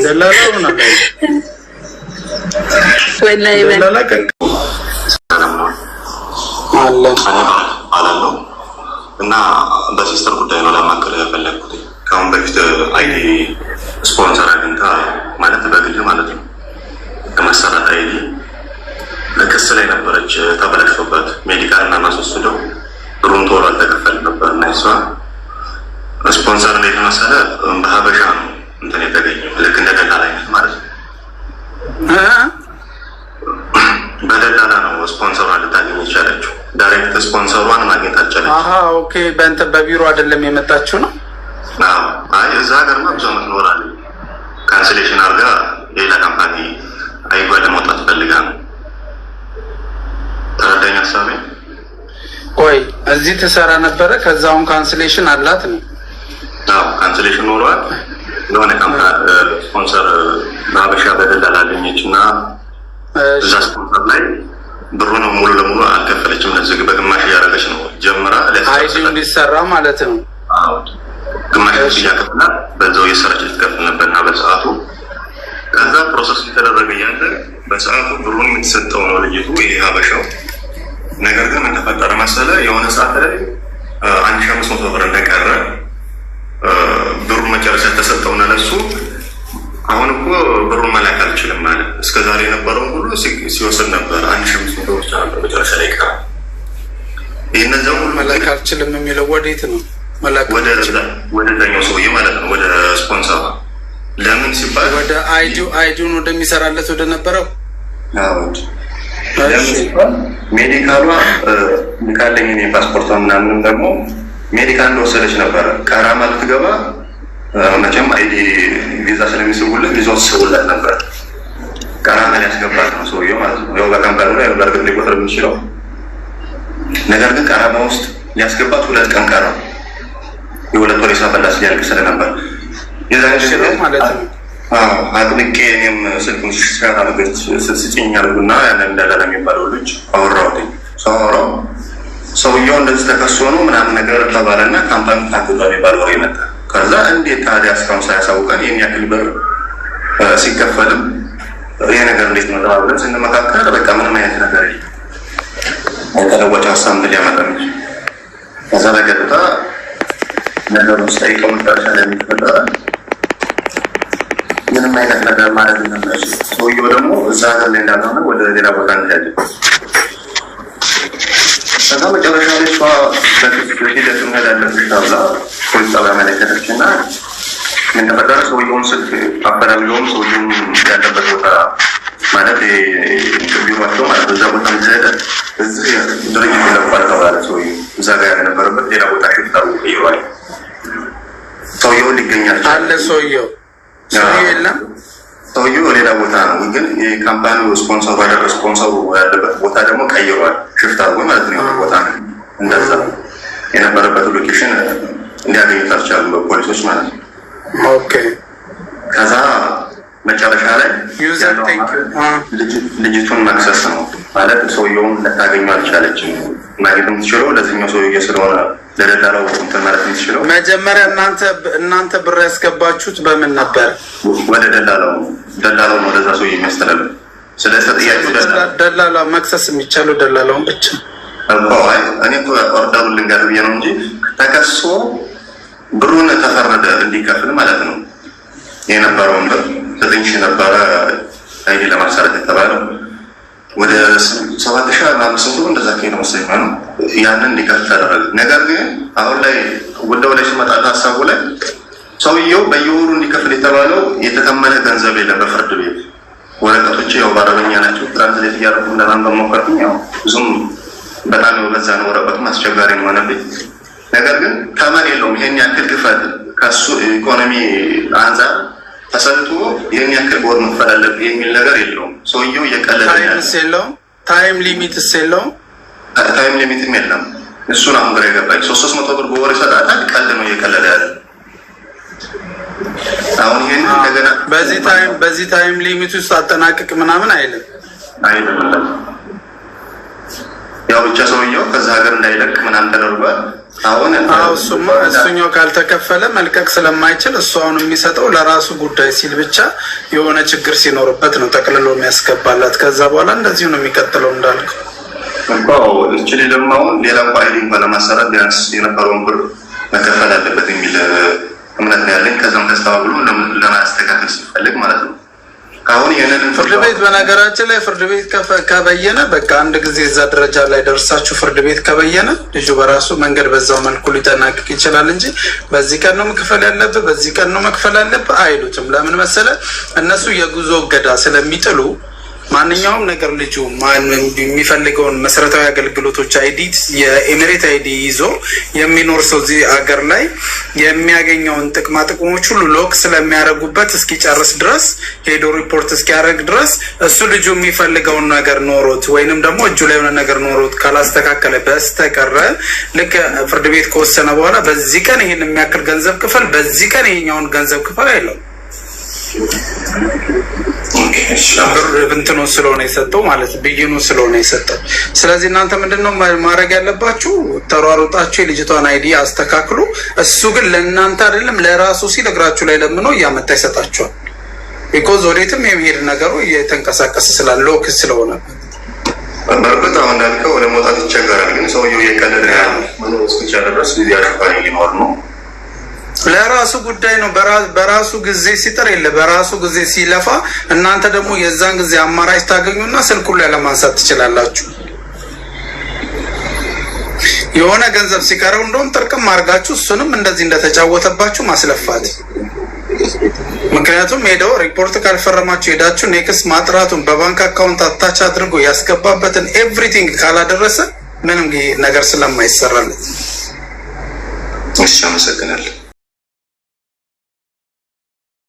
ደላላ ነው ወላሂ ደላላ አላለው እና በሲስተር ጉዳይ ነው ለማከለ ያፈለኩት። ካሁን በፊት አይዲ ስፖንሰር አግኝታ ማለት በግል ማለት ነው ከመሰራት አይዲ ለክስ ላይ ነበረች። ተበላሽቶበት ሜዲካል እና ማስወስደው ብሩን ቶሎ አልተከፈል ነበር እና እሷ ስፖንሰር እንዴት መሰለ በሀበሻ ነው እንትን የተገኘው ልክ እንደ ደላላ አይነት ማለት ነው። በደላላ ነው ስፖንሰሯን ልታገኝ የቻለችው። ዳይሬክት ስፖንሰሯን ማግኘት አልቻለችም። አሃ ኦኬ። በእንተ በቢሮ አይደለም የመጣችው ነው? አዎ። አይ እዛ ሀገር ነው ብዙ ዓመት ኖራለች። ካንስሌሽን አድርጋ ሌላ ካምፓኒ አይጓል ለመውጣት ፈልጋ ነው። ተረዳኝ ሀሳቤ? ቆይ እዚህ ትሰራ ነበረ፣ ከዛውን ካንስሌሽን አላት ነው? አዎ ካንስሌሽን ኖሯል። ለሆነ ካምፓኒ ስፖንሰር በሀበሻ በደላላ አገኘች እና እዛ ስፖንሰር ላይ ብሩን ሙሉ ለሙሉ አልከፈለችም። ለዚህ በግማሽ እያደረገች ነው ጀምራ አይዲው እንዲሰራ ማለት ነው። አዎ ግማሽ እያከፍላ በዛው የሰራች ልትከፍል ነበርና በሰዓቱ ከዛ ፕሮሰስ የተደረገ ያለ በሰዓቱ ብሩን የምትሰጠው ነው ልጅቱ ይሄ ሀበሻው። ነገር ግን ምን ተፈጠረ መሰለ የሆነ ሰዓት ላይ 1500 ብር እንደቀረ ብሩን መጨረሻ ተሰጠውና ለሱ አሁን እኮ ብሩን መላክ አልችልም ማለት እስከዛሬ የነበረውን ሁሉ ሲወስድ ነበር። 1500 ብር ነበር መጨረሻ ላይ ቀረ። ይሄንን ሁሉ መላክ አልችልም የሚለው ወዴት ነው? መላክ ወደ ዳኛው ሰውዬ ማለት ነው፣ ወደ ስፖንሰር። ለምን ሲባል ወደ አይዲውን ወደሚሰራለት ወደ ነበረው። አዎ ለምን ሲባል ሜዲካሏ ካለኝ እኔ ፓስፖርቷ ምናምንም ደግሞ ሜዲካል እንደወሰደች ነበረ። ቀራማ ልትገባ መቼም አይዲ ቪዛ ስለሚስቡለት ቪዛው ሲስቡለት ነበር። ቀራማ ሊያስገባት ነው ሰውዬው ማለት ነው። ያው በካምፓኒ ላይ በርግጥ ሊቆጥር የሚችለው ነገር ግን ቀራማ ውስጥ ሊያስገባት 2 ቀን ቀረው። የሁለት ወር ሂሳብ እንዳስ ሊያልቅ ስለነበር የዛሬ ሽለው ማለት ነው። አጥብቄ እኔም ስልኩን ሲሰራ ነገር ስጭኝ አልኩና ያንን ደላላ የሚባለው ልጅ አወራሁት። ሰውየው እንደዚህ ተከሶ ነው ምናምን ነገር ተባለና ካምፓኒ ታግዷል የሚባለው ወሬ መጣ። ከዛ እንዴት ታዲያ እስካሁን ሳያሳውቀን ይሄን ያክል ብር ሲከፈልም ይሄ ነገር እንዴት ነው ተባብለን ስንመካከል በቃ ምንም አይነት ነገር የለም ተለዋጭ ሀሳብ ሊያመጣ ነው። ከዛ በቀጥታ ነገሩ ስጠይቀው መጨረሻ ላይ የሚፈጠረ ምንም አይነት ነገር ማለት ነው። ሰውየው ደግሞ እዛ ሀገር ላይ እንዳልሆነ ወደ ሌላ ቦታ እንሄድ። ከዛ መጨረሻ ላይ እሷ በሂደት እንሄዳለች ተብላ ፖሊስ ጣቢያ መለከተችና ምን ተፈጠረ? ሰውየውን ስልክ አፈላልገውም ሰውየውን ያለበት ቦታ ማለት ቢሯቸው ማለት እዛ ቦታ ምትሄደ እዚህ ድርጅት ለቋል ተባለ። ሰውየው እዛ ጋር የነበረበት ሌላ ቦታ ሽፍታው ይሯል። ሰውየው ሊገኛቸው አለ። ሰውየው የለም። ሰውየው ሌላ ቦታ ነው፣ ግን የካምፓኒው ስፖንሰሩ ያደረገ ስፖንሰሩ ያለበት ቦታ ደግሞ ቀይሯል። ሽፍታው ማለት ነው ቦታ ነው። እንደዛ የነበረበት ሎኬሽን እንዲያገኙት አልቻሉም በፖሊሶች ማለት ነው። ኦኬ። ከዛ መጨረሻ ላይ ልጅቱን መክሰስ ነው ማለት ሰውየውን ልታገኙ አልቻለችም። ማግኘት የምትችለው ለዚህኛው ሰውዬ ስለሆነ ለደላላው እንትን ማለት የምትችለው መጀመሪያ እናንተ ብር ያስገባችሁት በምን ነበር? ወደ ደላላው ነው ወደዛ ሰውዬ የሚያስተላልፍ። ስለዚህ ጥያቄው ደላላው መክሰስ የሚቻለው ደላላውን ብቻ እኮ እኔ እኮ ኦርደሩን ልንገር ብዬ ነው እንጂ ተከሶ ብሩን ተፈረደ እንዲከፍል ማለት ነው። የነበረውን ብር 9,000 ነበረ አይዲ ለማሰራት የተባለው ወደ 7,500 እንደዛ ነው መሰለኝ ነው። ያንን እንዲከፍል ተደረገ። ነገር ግን አሁን ላይ ጉዳዩ ላይ ሲመጣ ሀሳቡ ላይ ሰውየው በየወሩ እንዲከፍል የተባለው የተከመለ ገንዘብ የለም። በፍርድ ቤት ወረቀቶች ያው በአረበኛ ናቸው። ትራንስሌት እያደረጉ ለማንበብ ሞከርኩኝ። ያው ብዙም በጣም በዛ ነው ወረቀቱም አስቸጋሪ ነው ሆነብኝ። ነገር ግን ተመን የለውም። ይሄን ያክል ክፈል ከሱ ኢኮኖሚ አንፃር ተሰልቶ ይሄን ያክል ቦር መክፈል አለብህ የሚል ነገር የለውም። ሰውየው እየቀለለ ታይም ሊሚትስ የለውም። ታይም ሊሚትም የለም። እሱን አሁን ግራ የገባኝ 300 ብር በወር ይሰጣታል። ቀልድ ነው እየቀለደ ያለ። አሁን ይሄን እንደገና በዚህ ታይም ሊሚት ውስጥ አጠናቅቅ ምናምን አይልም። ያው ብቻ ሰውየው ከዛ ሀገር እንዳይለቅ ምናምን ተደርጓል። አሁን እሱኛው ካልተከፈለ መልቀቅ ስለማይችል እሱ አሁን የሚሰጠው ለራሱ ጉዳይ ሲል ብቻ የሆነ ችግር ሲኖርበት ነው ጠቅልሎ የሚያስገባላት። ከዛ በኋላ እንደዚሁ ነው የሚቀጥለው እንዳልከው እኮ። እቺ ደግሞ አሁን ሌላ ፋይል እንኳን ለማሰራት ቢያንስ የነበረውን ብር መከፈል አለበት የሚል እምነት ነው ያለኝ። ከዛም ተስተባብሎ ለማስተካከል ሲፈልግ ማለት ነው። አሁን ይሄንን ፍርድ ቤት በነገራችን ላይ ፍርድ ቤት ከበየነ በቃ አንድ ጊዜ እዛ ደረጃ ላይ ደርሳችሁ ፍርድ ቤት ከበየነ ልጁ በራሱ መንገድ በዛው መልኩ ሊጠናቀቅ ይችላል እንጂ በዚህ ቀን ነው መክፈል ያለብህ በዚህ ቀን ነው መክፈል ያለብህ አይሉትም። ለምን መሰለ? እነሱ የጉዞ እገዳ ስለሚጥሉ ማንኛውም ነገር ልጁ የሚፈልገውን መሰረታዊ አገልግሎቶች አይዲ የኤሚሬት አይዲ ይዞ የሚኖር ሰው እዚህ ሀገር ላይ የሚያገኘውን ጥቅማ ጥቅሞች ሁሉ ሎክ ስለሚያደርጉበት እስኪጨርስ ድረስ ሄዶ ሪፖርት እስኪያደርግ ድረስ እሱ ልጁ የሚፈልገውን ነገር ኖሮት ወይንም ደግሞ እጁ ላይ የሆነ ነገር ኖሮት ካላስተካከለ በስተቀረ ልክ ፍርድ ቤት ከወሰነ በኋላ በዚህ ቀን ይሄን የሚያክል ገንዘብ ክፈል፣ በዚህ ቀን ይሄኛውን ገንዘብ ክፈል አይለው። ብንትኑ ስለሆነ የሰጠው ማለት ብይኑ ስለሆነ የሰጠው። ስለዚህ እናንተ ምንድነው ማድረግ ያለባችሁ? ተሯሩጣችሁ የልጅቷን አይዲ አስተካክሉ። እሱ ግን ለእናንተ አይደለም ለራሱ ሲል እግራችሁ ላይ ለምኖ እያመጣ ይሰጣችኋል። ቢኮዝ ወዴትም የሚሄድ ነገሩ እየተንቀሳቀሰ ስላለ ሎክ ስለሆነ በእርግጥ አሁን እንዳልከው ወደ መውጣት ይቸገራል። ግን ሰውየው እየቀለደ ነው እስኪቻል ድረስ ጊዜ አሽፋሪ ሊኖር ነው። ለራሱ ጉዳይ ነው። በራሱ ጊዜ ሲጥር የለ በራሱ ጊዜ ሲለፋ፣ እናንተ ደግሞ የዛን ጊዜ አማራጭ ታገኙና ስልኩን ላይ ለማንሳት ትችላላችሁ። የሆነ ገንዘብ ሲቀረው እንደውም ጥርቅም አድርጋችሁ እሱንም እንደዚህ እንደተጫወተባችሁ ማስለፋት። ምክንያቱም ሄደው ሪፖርት ካልፈረማችሁ ሄዳችሁ ኔክስ ማጥራቱን በባንክ አካውንት አታች አድርጎ ያስገባበትን ኤቭሪቲንግ ካላደረሰ ምንም ነገር ስለማይሰራለት። እሺ፣ አመሰግናለሁ።